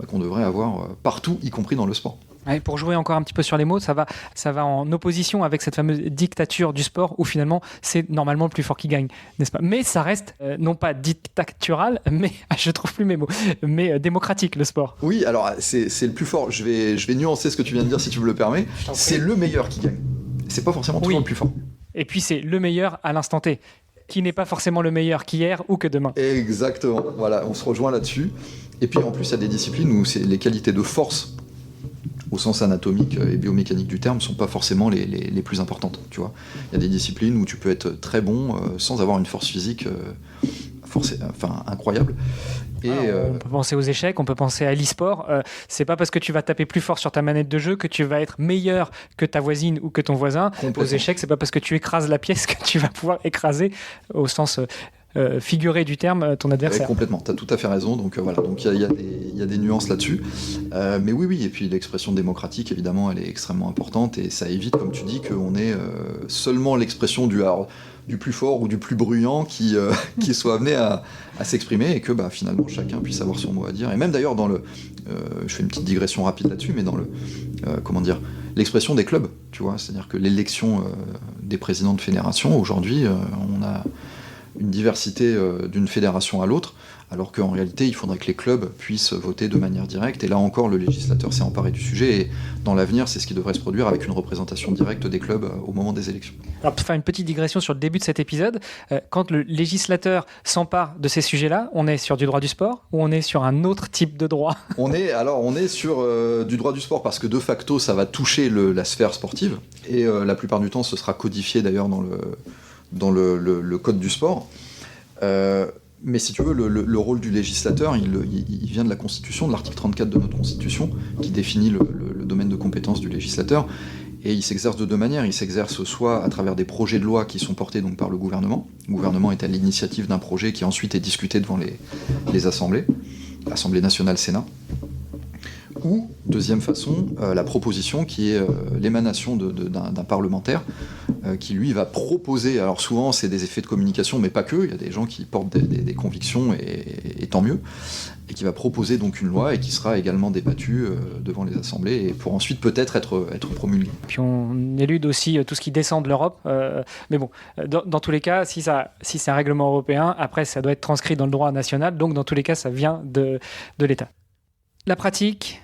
qu'on devrait avoir partout, y compris dans le sport. Ouais, pour jouer encore un petit peu sur les mots, ça va en opposition avec cette fameuse dictature du sport où finalement c'est normalement le plus fort qui gagne, n'est-ce pas ? Mais ça reste non pas dictatural, mais je trouve plus mes mots, mais démocratique le sport. Oui, alors c'est le plus fort. Je vais nuancer ce que tu viens de dire si tu me le permets. C'est le meilleur qui gagne. C'est pas forcément toujours le plus fort. Et puis c'est le meilleur à l'instant T, qui n'est pas forcément le meilleur qu'hier ou que demain. Exactement. Voilà, on se rejoint là-dessus. Et puis en plus, il y a des disciplines où les qualités de force, au sens anatomique et biomécanique du terme, ne sont pas forcément les plus importantes. Tu vois, il y a des disciplines où tu peux être très bon sans avoir une force physique incroyable. Et on peut penser aux échecs, on peut penser à l'e-sport. C'est pas parce que tu vas taper plus fort sur ta manette de jeu que tu vas être meilleur que ta voisine ou que ton voisin. Aux échecs, c'est pas parce que tu écrases la pièce que tu vas pouvoir écraser, au sens figuré du terme, ton adversaire. Complètement, tu as tout à fait raison. Donc voilà, donc il y a des nuances là-dessus. Mais oui, et puis l'expression démocratique, évidemment, elle est extrêmement importante et ça évite, comme tu dis, qu'on ait seulement l'expression du plus fort ou du plus bruyant qui soit amené à s'exprimer et que finalement chacun puisse avoir son mot à dire. Et même d'ailleurs je fais une petite digression rapide là-dessus, mais dans l'expression des clubs, tu vois, c'est-à-dire que l'élection des présidents de fédération, aujourd'hui, on a une diversité d'une fédération à l'autre, alors qu'en réalité, il faudrait que les clubs puissent voter de manière directe. Et là encore, le législateur s'est emparé du sujet. Et dans l'avenir, c'est ce qui devrait se produire avec une représentation directe des clubs au moment des élections. Alors, pour faire une petite digression sur le début de cet épisode, quand le législateur s'empare de ces sujets-là, on est sur du droit du sport ou on est sur un autre type de droit ? On est sur du droit du sport parce que de facto, ça va toucher la sphère sportive. Et la plupart du temps, ce sera codifié d'ailleurs dans le code du sport. Mais si tu veux, le rôle du législateur, il vient de la Constitution, de l'article 34 de notre Constitution, qui définit le domaine de compétence du législateur. Et il s'exerce de deux manières. Il s'exerce soit à travers des projets de loi qui sont portés donc par le gouvernement. Le gouvernement est à l'initiative d'un projet qui ensuite est discuté devant les assemblées, l'Assemblée nationale, Sénat. Ou, deuxième façon, la proposition qui est l'émanation d'un parlementaire qui, lui, va proposer, alors souvent c'est des effets de communication, mais pas que, il y a des gens qui portent des convictions, et tant mieux, et qui va proposer donc une loi et qui sera également débattue devant les assemblées, et pour ensuite peut-être être promulguée. Puis on élude aussi tout ce qui descend de l'Europe, mais bon, dans tous les cas, si c'est un règlement européen, après ça doit être transcrit dans le droit national, donc dans tous les cas ça vient de l'État. La pratique,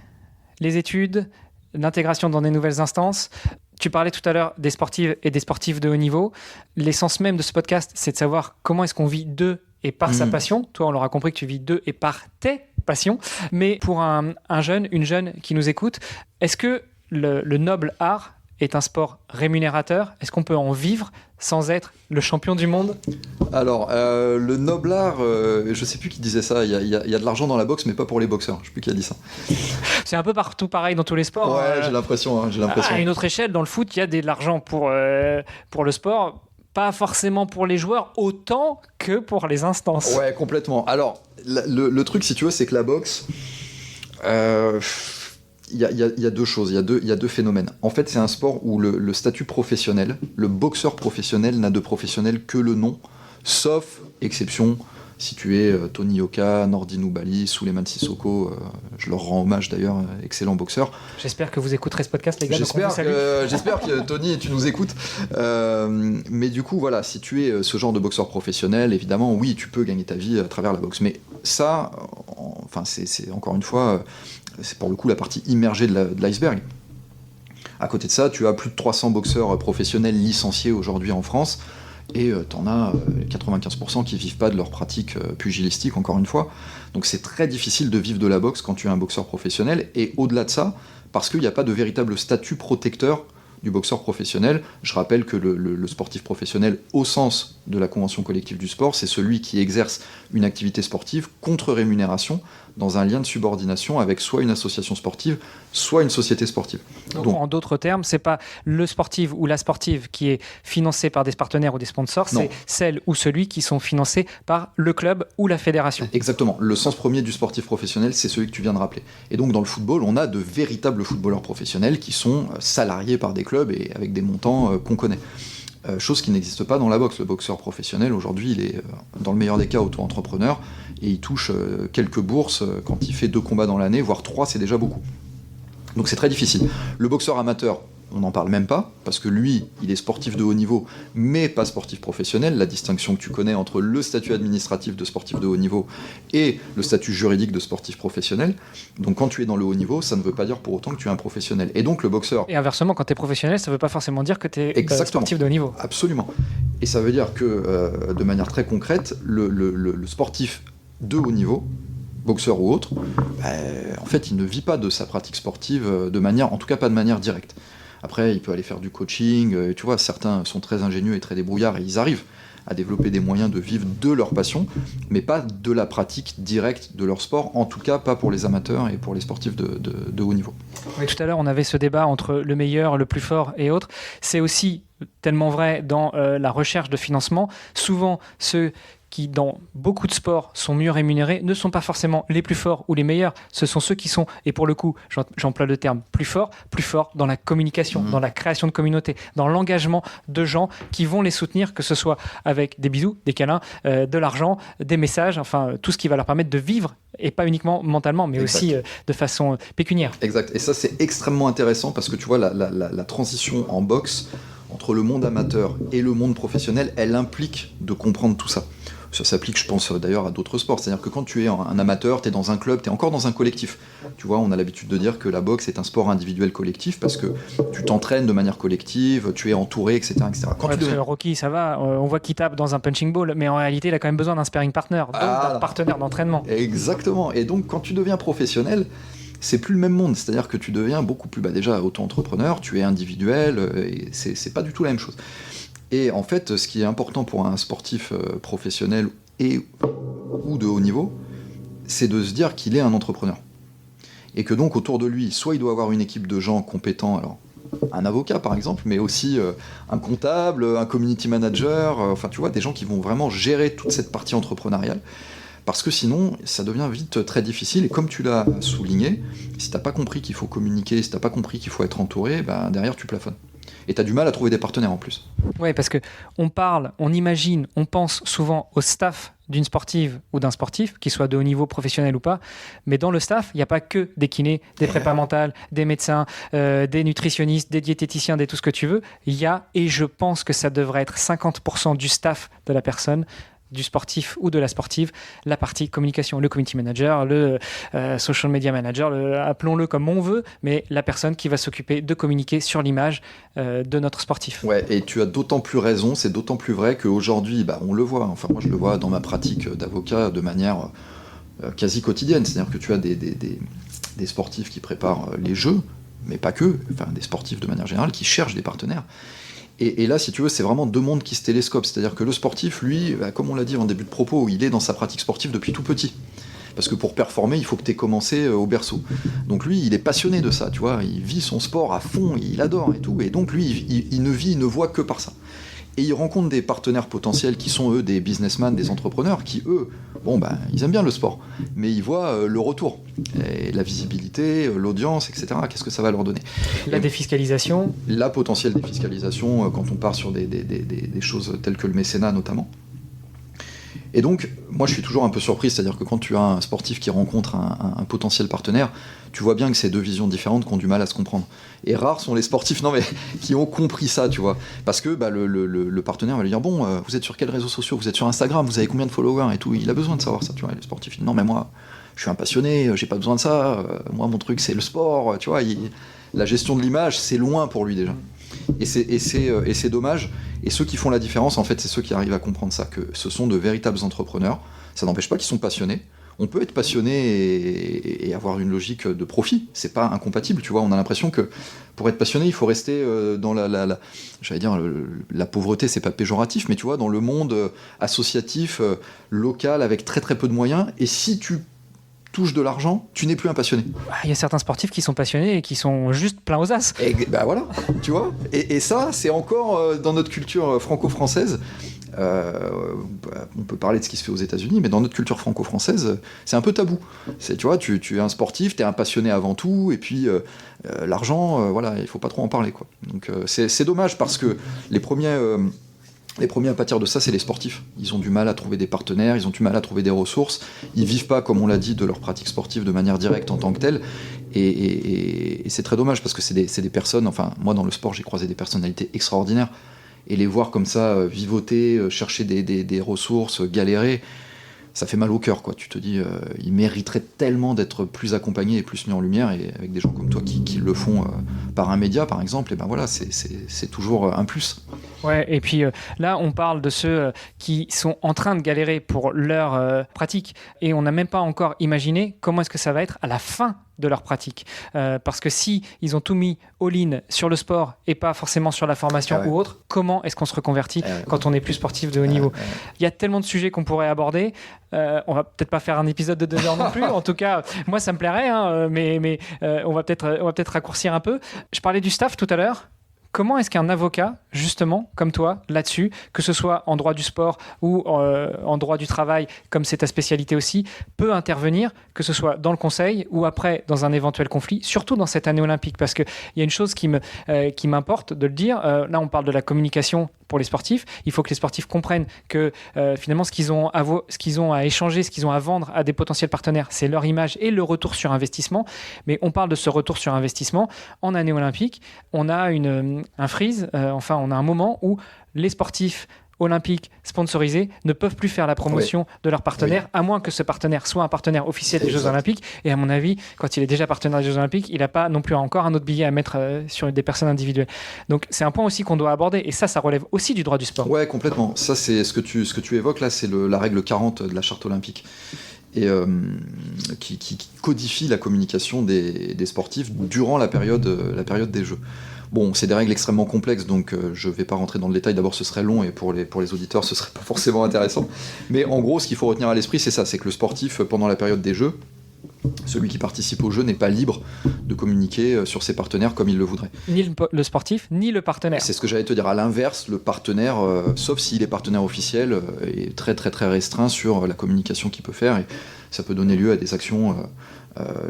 les études, l'intégration dans des nouvelles instances. Tu parlais tout à l'heure des sportives et des sportifs de haut niveau. L'essence même de ce podcast, c'est de savoir comment est-ce qu'on vit de et par sa passion. Toi, on l'aura compris que tu vis de et par tes passions. Mais pour un jeune, une jeune qui nous écoute, est-ce que le noble art est un sport rémunérateur ? Est-ce qu'on peut en vivre sans être le champion du monde ? Alors, le noble art, je ne sais plus qui disait ça, il y a de l'argent dans la boxe, mais pas pour les boxeurs. Je ne sais plus qui a dit ça. C'est un peu partout pareil dans tous les sports. Ouais, j'ai l'impression. À une autre échelle, dans le foot, il y a de l'argent pour le sport, pas forcément pour les joueurs, autant que pour les instances. Ouais, complètement. Alors, le truc, si tu veux, c'est que la boxe... Il y a deux choses, il y a deux phénomènes. En fait, c'est un sport où le statut professionnel, le boxeur professionnel n'a de professionnel que le nom, sauf exception, si tu es Tony Yoka, Nordine Oubaali, Souleymane Sissoko, je leur rends hommage d'ailleurs, excellent boxeur. J'espère que vous écouterez ce podcast, les gars. J'espère que Tony, tu nous écoutes. Mais du coup, voilà, si tu es ce genre de boxeur professionnel, évidemment, oui, tu peux gagner ta vie à travers la boxe. Mais ça, c'est encore une fois... c'est pour le coup la partie immergée de l'iceberg. À côté de ça, tu as plus de 300 boxeurs professionnels licenciés aujourd'hui en France, et t'en as 95% qui vivent pas de leur pratique pugilistique, encore une fois. Donc c'est très difficile de vivre de la boxe quand tu es un boxeur professionnel, et au-delà de ça, parce qu'il n'y a pas de véritable statut protecteur du boxeur professionnel. Je rappelle que le sportif professionnel, au sens de la convention collective du sport, c'est celui qui exerce une activité sportive contre rémunération dans un lien de subordination avec soit une association sportive, soit une société sportive. Donc, en d'autres termes, c'est pas le sportif ou la sportive qui est financé par des partenaires ou des sponsors, c'est celle ou celui qui sont financés par le club ou la fédération. Exactement. Le sens premier du sportif professionnel, c'est celui que tu viens de rappeler. Et donc dans le football, on a de véritables footballeurs professionnels qui sont salariés par des clubs et avec des montants qu'on connaît. Chose qui n'existe pas dans la boxe. Le boxeur professionnel, aujourd'hui, il est, dans le meilleur des cas, auto-entrepreneur, et il touche quelques bourses quand il fait 2 combats dans l'année, voire 3, c'est déjà beaucoup. Donc c'est très difficile. Le boxeur amateur, on n'en parle même pas, parce que lui, il est sportif de haut niveau, mais pas sportif professionnel. La distinction que tu connais entre le statut administratif de sportif de haut niveau et le statut juridique de sportif professionnel. Donc quand tu es dans le haut niveau, ça ne veut pas dire pour autant que tu es un professionnel. Et donc le boxeur... Et inversement, quand tu es professionnel, ça ne veut pas forcément dire que tu es sportif de haut niveau. Absolument. Et ça veut dire que, de manière très concrète, le sportif de haut niveau, boxeur ou autre, en fait, il ne vit pas de sa pratique sportive de manière, en tout cas pas de manière directe. Après, il peut aller faire du coaching, tu vois, certains sont très ingénieux et très débrouillards et ils arrivent à développer des moyens de vivre de leur passion, mais pas de la pratique directe de leur sport, en tout cas pas pour les amateurs et pour les sportifs de haut niveau. Oui, tout à l'heure, on avait ce débat entre le meilleur, le plus fort et autres. C'est aussi tellement vrai dans la recherche de financement. Souvent, ceux qui, dans beaucoup de sports, sont mieux rémunérés, ne sont pas forcément les plus forts ou les meilleurs. Ce sont ceux qui sont, et pour le coup, j'emploie le terme plus forts dans la communication, dans la création de communauté, dans l'engagement de gens qui vont les soutenir, que ce soit avec des bisous, des câlins, de l'argent, des messages, enfin, tout ce qui va leur permettre de vivre, et pas uniquement mentalement, mais aussi de façon pécuniaire. Exact. Et ça, c'est extrêmement intéressant parce que tu vois, la transition en boxe entre le monde amateur et le monde professionnel, elle implique de comprendre tout ça. Ça s'applique, je pense, d'ailleurs à d'autres sports. C'est-à-dire que quand tu es un amateur, tu es dans un club, tu es encore dans un collectif. Tu vois, on a l'habitude de dire que la boxe est un sport individuel collectif parce que tu t'entraînes de manière collective, tu es entouré, etc. Quand parce que Rocky, ça va, on voit qu'il tape dans un punching ball, mais en réalité, il a quand même besoin d'un sparring partner, donc d'un partenaire d'entraînement. Exactement. Et donc, quand tu deviens professionnel, c'est plus le même monde. C'est-à-dire que tu deviens beaucoup plus, déjà auto-entrepreneur, tu es individuel, et c'est pas du tout la même chose. Et en fait, ce qui est important pour un sportif professionnel ou de haut niveau, c'est de se dire qu'il est un entrepreneur. Et que donc autour de lui, soit il doit avoir une équipe de gens compétents, alors un avocat par exemple, mais aussi un comptable, un community manager, enfin tu vois, des gens qui vont vraiment gérer toute cette partie entrepreneuriale. Parce que sinon, ça devient vite très difficile. Et comme tu l'as souligné, si t'as pas compris qu'il faut communiquer, si t'as pas compris qu'il faut être entouré, derrière tu plafonnes. Et tu as du mal à trouver des partenaires en plus. Oui, parce qu'on parle, on imagine, on pense souvent au staff d'une sportive ou d'un sportif, qu'il soit de haut niveau professionnel ou pas, mais dans le staff, il n'y a pas que des kinés, des prépas mentales, des médecins, des nutritionnistes, des diététiciens, des tout ce que tu veux. Il y a, et je pense que ça devrait être 50% du staff de la personne, du sportif ou de la sportive, la partie communication, le community manager, le social media manager, appelons-le comme on veut, mais la personne qui va s'occuper de communiquer sur l'image de notre sportif. Ouais, et tu as d'autant plus raison, c'est d'autant plus vrai qu'aujourd'hui, on le voit, enfin moi je le vois dans ma pratique d'avocat de manière quasi quotidienne, c'est-à-dire que tu as des sportifs qui préparent les jeux, mais pas que, enfin des sportifs de manière générale qui cherchent des partenaires. Et là, si tu veux, c'est vraiment deux mondes qui se télescopent. C'est-à-dire que le sportif, lui, comme on l'a dit en début de propos, il est dans sa pratique sportive depuis tout petit. Parce que pour performer, il faut que tu aies commencé au berceau. Donc lui, il est passionné de ça, tu vois. Il vit son sport à fond, il adore et tout. Et donc lui, il ne voit que par ça. Et il rencontre des partenaires potentiels qui sont, eux, des businessmen, des entrepreneurs, qui, eux, ils aiment bien le sport. Mais ils voient le retour, et la visibilité, l'audience, etc. Qu'est-ce que ça va leur donner ? La défiscalisation. La potentielle défiscalisation, quand on part sur des choses telles que le mécénat, notamment. Et donc, moi, je suis toujours un peu surpris, c'est-à-dire que quand tu as un sportif qui rencontre un potentiel partenaire, tu vois bien que c'est deux visions différentes qui ont du mal à se comprendre. Et rares sont les sportifs qui ont compris ça, tu vois. Parce que le partenaire va lui dire, vous êtes sur quels réseaux sociaux ? Vous êtes sur Instagram, vous avez combien de followers et tout. Il a besoin de savoir ça, tu vois. Et le sportif, il dit, non, mais moi, je suis un passionné, j'ai pas besoin de ça. Moi, mon truc, c'est le sport, tu vois. La gestion de l'image, c'est loin pour lui déjà. Et c'est dommage. Et ceux qui font la différence, en fait, c'est ceux qui arrivent à comprendre ça, que ce sont de véritables entrepreneurs. Ça n'empêche pas qu'ils sont passionnés. On peut être passionné et avoir une logique de profit. C'est pas incompatible, tu vois. On a l'impression que pour être passionné, il faut rester dans la pauvreté, c'est pas péjoratif, mais tu vois, dans le monde associatif, local, avec très très peu de moyens. Et si tu touches de l'argent, tu n'es plus un passionné. Il y a certains sportifs qui sont passionnés et qui sont juste pleins aux as. Et voilà, tu vois. Et ça, c'est encore dans notre culture franco-française. On peut parler de ce qui se fait aux États-Unis, mais dans notre culture franco-française, c'est un peu tabou. Tu vois, tu es un sportif, tu es un passionné avant tout, et puis l'argent, il faut pas trop en parler, quoi. Donc c'est dommage parce que les premiers à pâtir de ça, c'est les sportifs. Ils ont du mal à trouver des partenaires, ils ont du mal à trouver des ressources. Ils vivent pas, comme on l'a dit, de leur pratique sportive de manière directe en tant que telle. Et c'est très dommage parce que c'est des personnes. Enfin, moi, dans le sport, j'ai croisé des personnalités extraordinaires. Et les voir comme ça, vivoter, chercher des ressources, galérer, ça fait mal au cœur, quoi. Tu te dis, ils mériteraient tellement d'être plus accompagnés et plus mis en lumière, et avec des gens comme toi qui le font par un média, par exemple, et c'est toujours un plus. Ouais, et puis là, on parle de ceux qui sont en train de galérer pour leur pratique, et on n'a même pas encore imaginé comment est-ce que ça va être à la fin de leur pratique. Parce que si ils ont tout mis all-in sur le sport et pas forcément sur la formation ou autre, comment est-ce qu'on se reconvertit quand on n'est plus sportif de haut niveau ? Il y a tellement de sujets qu'on pourrait aborder. On va peut-être pas faire un épisode de 2 heures non plus. En tout cas, moi, ça me plairait, mais on va peut-être raccourcir un peu. Je parlais du staff tout à l'heure. Comment est-ce qu'un avocat, justement, comme toi, là-dessus, que ce soit en droit du sport ou en droit du travail, comme c'est ta spécialité aussi, peut intervenir, que ce soit dans le conseil ou après dans un éventuel conflit, surtout dans cette année olympique? Parce qu'il y a une chose qui m'importe de le dire. Là, on parle de la communication pour les sportifs. Il faut que les sportifs comprennent que finalement, ce qu'ils ont à échanger, ce qu'ils ont à vendre à des potentiels partenaires, c'est leur image et le retour sur investissement. Mais on parle de ce retour sur investissement. En année olympique, on a un freeze, on a un moment où les sportifs olympiques sponsorisés ne peuvent plus faire la promotion de leur partenaire, à moins que ce partenaire soit un partenaire officiel des Jeux Olympiques. Et à mon avis, quand il est déjà partenaire des Jeux Olympiques, il n'a pas non plus encore un autre billet à mettre sur des personnes individuelles. Donc c'est un point aussi qu'on doit aborder, et ça relève aussi du droit du sport. Ouais, complètement. Ça, c'est ce que tu évoques là, c'est la règle 40 de la charte olympique. Et qui codifie la communication des sportifs durant la période des Jeux. Bon, c'est des règles extrêmement complexes, donc je ne vais pas rentrer dans le détail. D'abord, ce serait long, et pour les auditeurs, ce ne serait pas forcément intéressant. Mais en gros, ce qu'il faut retenir à l'esprit, c'est ça, c'est que le sportif, pendant la période des Jeux, celui qui participe aux Jeux n'est pas libre de communiquer sur ses partenaires comme il le voudrait. Ni le sportif, ni le partenaire. C'est ce que j'allais te dire. À l'inverse, le partenaire, sauf s'il est partenaire officiel, est très très très restreint sur la communication qu'il peut faire, et ça peut donner lieu à des actions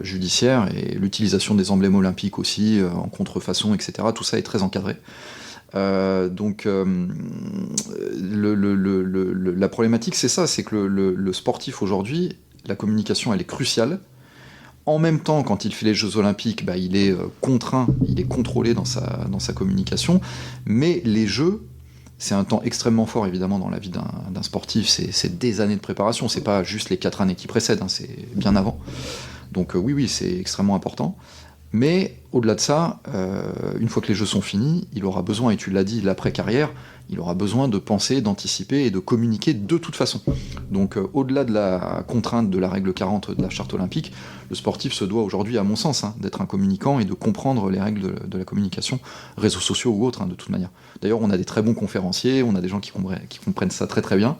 judiciaires, et l'utilisation des emblèmes olympiques aussi, en contrefaçon, etc. Tout ça est très encadré. La problématique, c'est ça, c'est que le sportif aujourd'hui, la communication, elle est cruciale. En même temps, quand il fait les Jeux Olympiques, il est contraint, il est contrôlé dans sa communication. Mais les Jeux, c'est un temps extrêmement fort, évidemment, dans la vie d'un sportif. C'est des années de préparation, c'est pas juste les 4 années qui précèdent, c'est bien avant. Donc oui, c'est extrêmement important. Mais au-delà de ça, une fois que les Jeux sont finis, il aura besoin, et tu l'as dit, l'après-carrière, il aura besoin de penser, d'anticiper et de communiquer de toute façon. Donc au-delà de la contrainte de la règle 40 de la charte olympique, le sportif se doit aujourd'hui, à mon sens, d'être un communicant et de comprendre les règles de la communication, réseaux sociaux ou autres, de toute manière. D'ailleurs, on a des très bons conférenciers, on a des gens qui comprennent ça très très bien.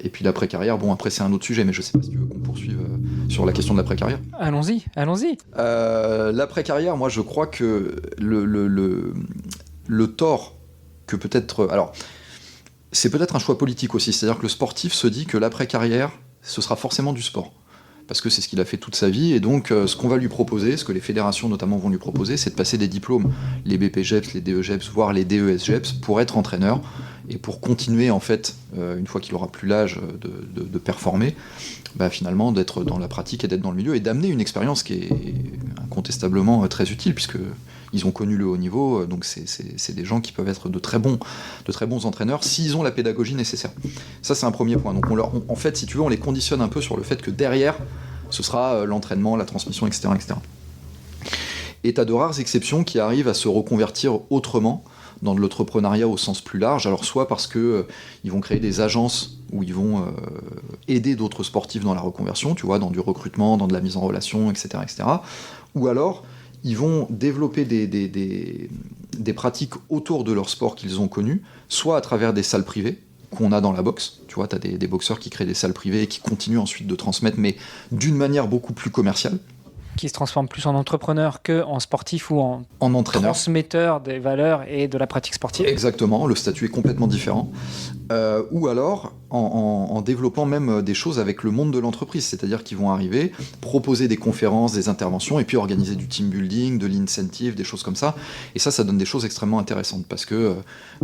Et puis l'après-carrière, bon, après c'est un autre sujet, mais je sais pas si tu veux qu'on poursuive sur la question de l'après-carrière. Allons-y. L'après-carrière, moi je crois que le tort que peut-être... Alors, c'est peut-être un choix politique aussi, c'est-à-dire que le sportif se dit que l'après-carrière, ce sera forcément du sport. Parce que c'est ce qu'il a fait toute sa vie, et donc ce qu'on va lui proposer, ce que les fédérations notamment vont lui proposer, c'est de passer des diplômes, les BPGEPS, les DEGEPS, voire les DESGEPS, pour être entraîneur, et pour continuer en fait, une fois qu'il aura plus l'âge de performer, finalement d'être dans la pratique et d'être dans le milieu, et d'amener une expérience qui est incontestablement très utile, puisque ils ont connu le haut niveau, donc c'est des gens qui peuvent être de très bons entraîneurs s'ils ont la pédagogie nécessaire. Ça, c'est un premier point. Donc en fait, si tu veux, on les conditionne un peu sur le fait que derrière, ce sera l'entraînement, la transmission, etc. etc. Et tu as de rares exceptions qui arrivent à se reconvertir autrement dans de l'entrepreneuriat au sens plus large. Alors soit parce qu'ils vont créer des agences où ils vont aider d'autres sportifs dans la reconversion, tu vois, dans du recrutement, dans de la mise en relation, etc. etc. Ou alors ils vont développer des pratiques autour de leur sport qu'ils ont connu, soit à travers des salles privées qu'on a dans la boxe. Tu vois, tu as des boxeurs qui créent des salles privées et qui continuent ensuite de transmettre, mais d'une manière beaucoup plus commerciale. Qui se transforme plus en entrepreneur qu'en sportif ou en entraîneur, transmetteur des valeurs et de la pratique sportive. Exactement, le statut est complètement différent. Ou alors en développant même des choses avec le monde de l'entreprise, c'est-à-dire qu'ils vont arriver, proposer des conférences, des interventions, et puis organiser du team building, de l'incentive, des choses comme ça. Et ça donne des choses extrêmement intéressantes, parce que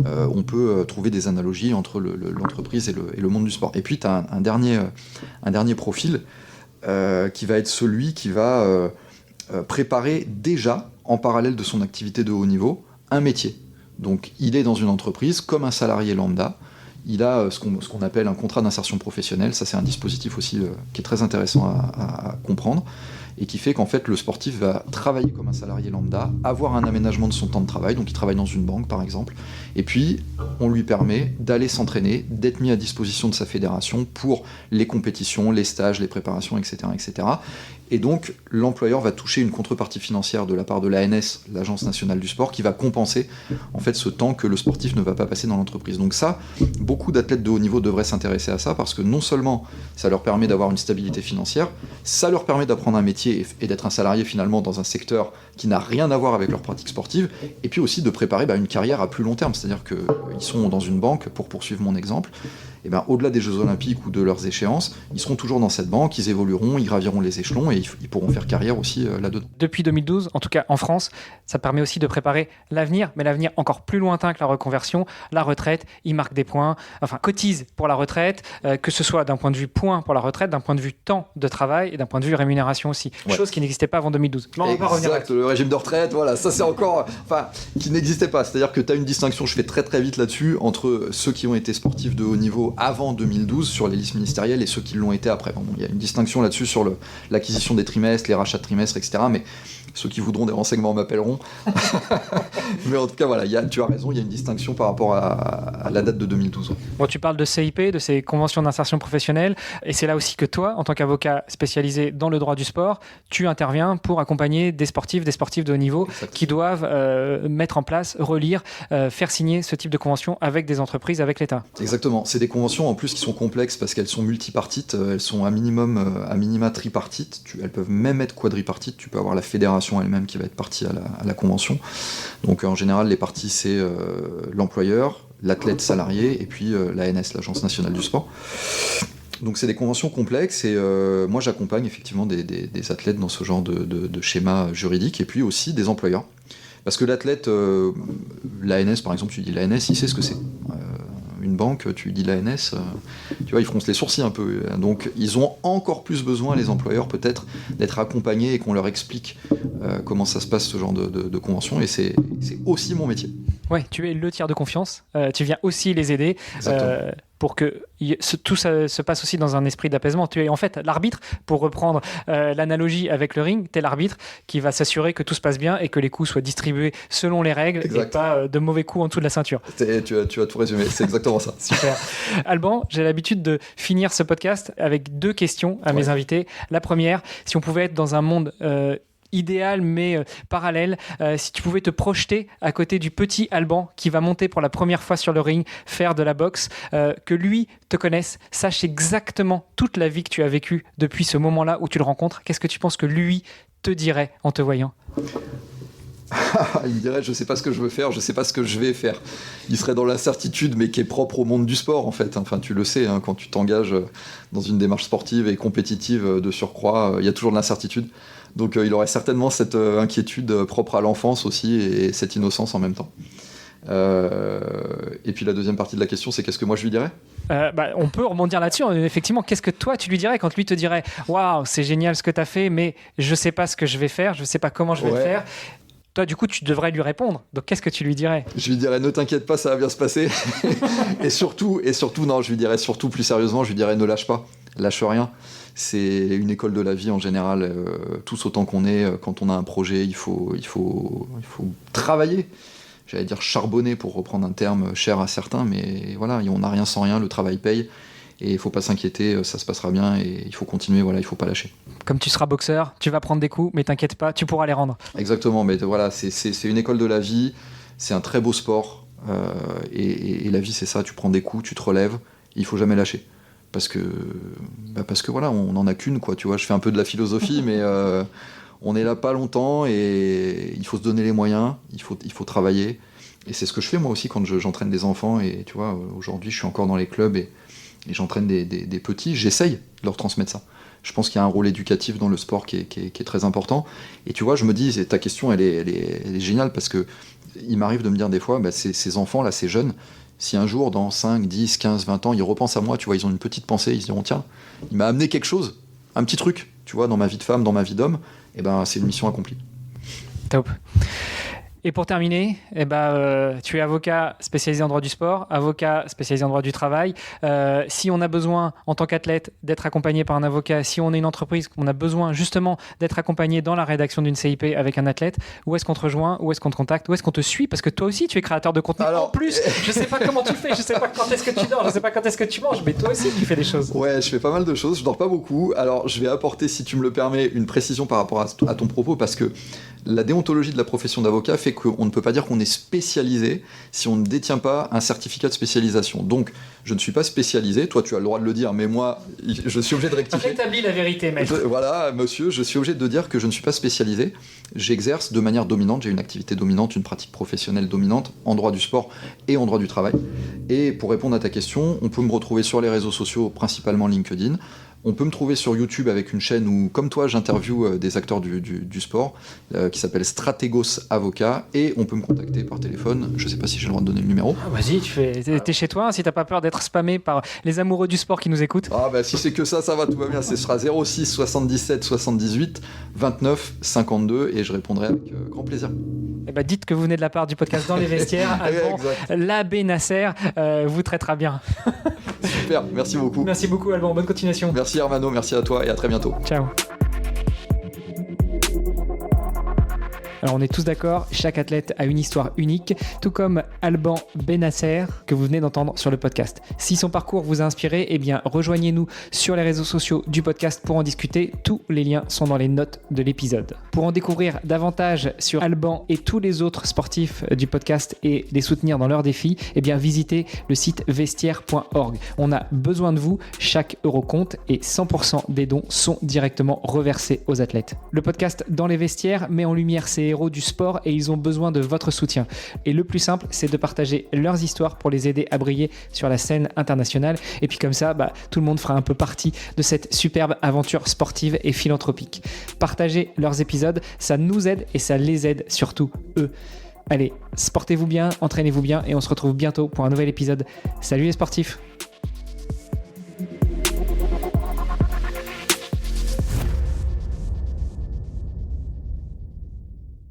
on peut trouver des analogies entre l'entreprise et le monde du sport. Et puis tu as un dernier profil, qui va être celui qui va préparer déjà, en parallèle de son activité de haut niveau, un métier. Donc il est dans une entreprise comme un salarié lambda, il a ce qu'on appelle un contrat d'insertion professionnelle. Ça, c'est un dispositif aussi qui est très intéressant à comprendre, et qui fait qu'en fait le sportif va travailler comme un salarié lambda, avoir un aménagement de son temps de travail, donc il travaille dans une banque par exemple, et puis on lui permet d'aller s'entraîner, d'être mis à disposition de sa fédération pour les compétitions, les stages, les préparations, etc. etc. Et donc l'employeur va toucher une contrepartie financière de la part de l'ANS, l'Agence nationale du sport, qui va compenser en fait ce temps que le sportif ne va pas passer dans l'entreprise. Donc ça, beaucoup d'athlètes de haut niveau devraient s'intéresser à ça, parce que non seulement ça leur permet d'avoir une stabilité financière, ça leur permet d'apprendre un métier et d'être un salarié finalement dans un secteur qui n'a rien à voir avec leur pratique sportive, et puis aussi de préparer une carrière à plus long terme. C'est-à-dire qu'ils sont dans une banque, pour poursuivre mon exemple, et ben, au-delà des Jeux Olympiques ou de leurs échéances, ils seront toujours dans cette banque, ils évolueront, ils graviront les échelons et ils pourront faire carrière aussi là-dedans. Depuis 2012, en tout cas en France, ça permet aussi de préparer l'avenir, mais l'avenir encore plus lointain que la reconversion, la retraite. Ils marquent des points, enfin cotisent pour la retraite, que ce soit d'un point de vue points pour la retraite, d'un point de vue temps de travail et d'un point de vue rémunération aussi. Chose qui n'existait pas avant 2012. Mais on va revenir là-dessus. Le régime de retraite, voilà, ça c'est encore, qui n'existait pas. C'est-à-dire que tu as une distinction, je fais très très vite là-dessus, entre ceux qui ont été sportifs de haut niveau avant 2012 sur les listes ministérielles et ceux qui l'ont été après. Bon, il y a une distinction là-dessus sur l'acquisition des trimestres, les rachats de trimestres, etc. Mais ceux qui voudront des renseignements m'appelleront. Mais en tout cas, voilà, tu as raison, il y a une distinction par rapport à la date de 2012. Bon, tu parles de CIP, de ces conventions d'insertion professionnelle, et c'est là aussi que toi, en tant qu'avocat spécialisé dans le droit du sport, tu interviens pour accompagner des sportifs de haut niveau qui doivent mettre en place, relire, faire signer ce type de convention avec des entreprises, avec l'État. Exactement. C'est des conventions en plus qui sont complexes parce qu'elles sont multipartites, elles sont à minima tripartites, elles peuvent même être quadripartites, tu peux avoir la fédération elle-même qui va être partie à la convention. Donc en général, les parties, c'est l'employeur, l'athlète salarié et puis l'ANS, l'Agence nationale du sport. Donc c'est des conventions complexes et moi j'accompagne effectivement des athlètes dans ce genre de schéma juridique et puis aussi des employeurs. Parce que l'athlète, l'ANS par exemple, tu dis l'ANS, il sait ce que c'est. Une banque, tu dis l'ANS, tu vois, ils froncent les sourcils un peu. Donc, ils ont encore plus besoin, les employeurs, peut-être, d'être accompagnés et qu'on leur explique comment ça se passe, ce genre de convention. Et c'est aussi mon métier. Ouais, tu es le tiers de confiance. Tu viens aussi les aider pour que tout ça se passe aussi dans un esprit d'apaisement. Tu es en fait l'arbitre, pour reprendre l'analogie avec le ring, tu es l'arbitre qui va s'assurer que tout se passe bien et que les coups soient distribués selon les règles et pas de mauvais coups en dessous de la ceinture. Tu as tout résumé, c'est exactement ça. Super. Alban, j'ai l'habitude de finir ce podcast avec 2 questions à mes invités. La première, si on pouvait être dans un monde idéal mais parallèle, si tu pouvais te projeter à côté du petit Alban qui va monter pour la première fois sur le ring, faire de la boxe, que lui te connaisse, sache exactement toute la vie que tu as vécue depuis ce moment-là où tu le rencontres, qu'est-ce que tu penses que lui te dirait en te voyant ? Il me dirait, je sais pas ce que je veux faire, je sais pas ce que je vais faire. Il serait dans l'incertitude, mais qui est propre au monde du sport, en fait. Enfin, tu le sais, hein, quand tu t'engages dans une démarche sportive et compétitive de surcroît, il y a toujours de l'incertitude. Donc, il aurait certainement cette inquiétude propre à l'enfance aussi et cette innocence en même temps. Et puis la deuxième partie de la question, c'est qu'est-ce que moi je lui dirais ? On peut rebondir là-dessus. Effectivement, qu'est-ce que toi tu lui dirais quand lui te dirait « Waouh, c'est génial ce que tu as fait, mais je sais pas ce que je vais faire, je sais pas comment je vais le faire ». Toi, du coup, tu devrais lui répondre. Donc, qu'est-ce que tu lui dirais ? Je lui dirais, ne t'inquiète pas, ça va bien se passer. et surtout, non, je lui dirais surtout, plus sérieusement, je lui dirais, ne lâche pas, lâche rien. C'est une école de la vie en général. Tous autant qu'on est, quand on a un projet, il faut travailler. J'allais dire charbonner pour reprendre un terme cher à certains, mais voilà, on n'a rien sans rien, le travail paye. Et il ne faut pas s'inquiéter, ça se passera bien et il faut continuer, voilà, il ne faut pas lâcher. Comme tu seras boxeur, tu vas prendre des coups, mais t'inquiète pas, tu pourras les rendre. Exactement, mais voilà, c'est une école de la vie, c'est un très beau sport, et la vie c'est ça, tu prends des coups, tu te relèves, il ne faut jamais lâcher. Parce que voilà, on n'en a qu'une, quoi, tu vois, je fais un peu de la philosophie, mais on est là pas longtemps et il faut se donner les moyens, il faut travailler. Et c'est ce que je fais moi aussi quand j'entraîne des enfants, et tu vois, aujourd'hui je suis encore dans les clubs et j'entraîne des petits, j'essaye de leur transmettre ça. Je pense qu'il y a un rôle éducatif dans le sport qui est très important. Et tu vois, je me dis, ta question, elle est géniale, parce que il m'arrive de me dire des fois, ces enfants-là, ces jeunes, si un jour, dans 5, 10, 15, 20 ans, ils repensent à moi, tu vois, ils ont une petite pensée, ils se diront, tiens, il m'a amené quelque chose, un petit truc, tu vois, dans ma vie de femme, dans ma vie d'homme, et ben c'est une mission accomplie. Top. Et pour terminer, tu es avocat spécialisé en droit du sport, avocat spécialisé en droit du travail. Si on a besoin, en tant qu'athlète, d'être accompagné par un avocat, si on est une entreprise, qu'on a besoin justement d'être accompagné dans la rédaction d'une CIP avec un athlète, où est-ce qu'on te rejoint, où est-ce qu'on te contacte, où est-ce qu'on te suit ? Parce que toi aussi, tu es créateur de contenu. Alors, en plus, je sais pas comment tu fais, je sais pas quand est-ce que tu dors, je sais pas quand est-ce que tu manges, mais toi aussi, tu fais des choses. Ouais, je fais pas mal de choses, je dors pas beaucoup. Alors, je vais apporter, si tu me le permets, une précision par rapport à ton propos, parce que La déontologie de la profession d'avocat fait qu'on ne peut pas dire qu'on est spécialisé si on ne détient pas un certificat de spécialisation. Donc, je ne suis pas spécialisé, toi tu as le droit de le dire, mais moi, je suis obligé de rectifier. Rétablis la vérité, maître. Voilà, monsieur, je suis obligé de dire que je ne suis pas spécialisé. J'exerce de manière dominante, j'ai une activité dominante, une pratique professionnelle dominante en droit du sport et en droit du travail. Et pour répondre à ta question, on peut me retrouver sur les réseaux sociaux, principalement LinkedIn. On peut me trouver sur YouTube avec une chaîne où, comme toi, j'interviewe des acteurs du sport qui s'appelle Stratégos Avocat, et on peut me contacter par téléphone. Je ne sais pas si j'ai le droit de donner le numéro. Ah, vas-y, t'es chez toi, hein, si t'as pas peur d'être spammé par les amoureux du sport qui nous écoutent. Ah bah si c'est que ça va, tout va bien. Ce sera 06 77 78 29 52 et je répondrai avec grand plaisir. Et bah dites que vous venez de la part du podcast Dans les Vestiaires. Alban, l'abbé Nasser vous traitera bien. Super, merci beaucoup. Merci beaucoup Alban, bonne continuation. Merci Hermano, merci à toi et à très bientôt. Ciao. Alors on est tous d'accord, chaque athlète a une histoire unique, tout comme Alban Benasser que vous venez d'entendre sur le podcast. Si son parcours vous a inspiré, eh bien rejoignez-nous sur les réseaux sociaux du podcast pour en discuter. Tous les liens sont dans les notes de l'épisode. Pour en découvrir davantage sur Alban et tous les autres sportifs du podcast et les soutenir dans leurs défis, eh bien visitez le site vestiaire.org. On a besoin de vous, chaque euro compte et 100% des dons sont directement reversés aux athlètes. Le podcast Dans les Vestiaires met en lumière ces héros du sport et ils ont besoin de votre soutien. Et le plus simple, c'est de partager leurs histoires pour les aider à briller sur la scène internationale. Et puis comme ça, tout le monde fera un peu partie de cette superbe aventure sportive et philanthropique. Partagez leurs épisodes, ça nous aide et ça les aide surtout eux. Allez, sportez-vous bien, entraînez-vous bien et on se retrouve bientôt pour un nouvel épisode. Salut les sportifs!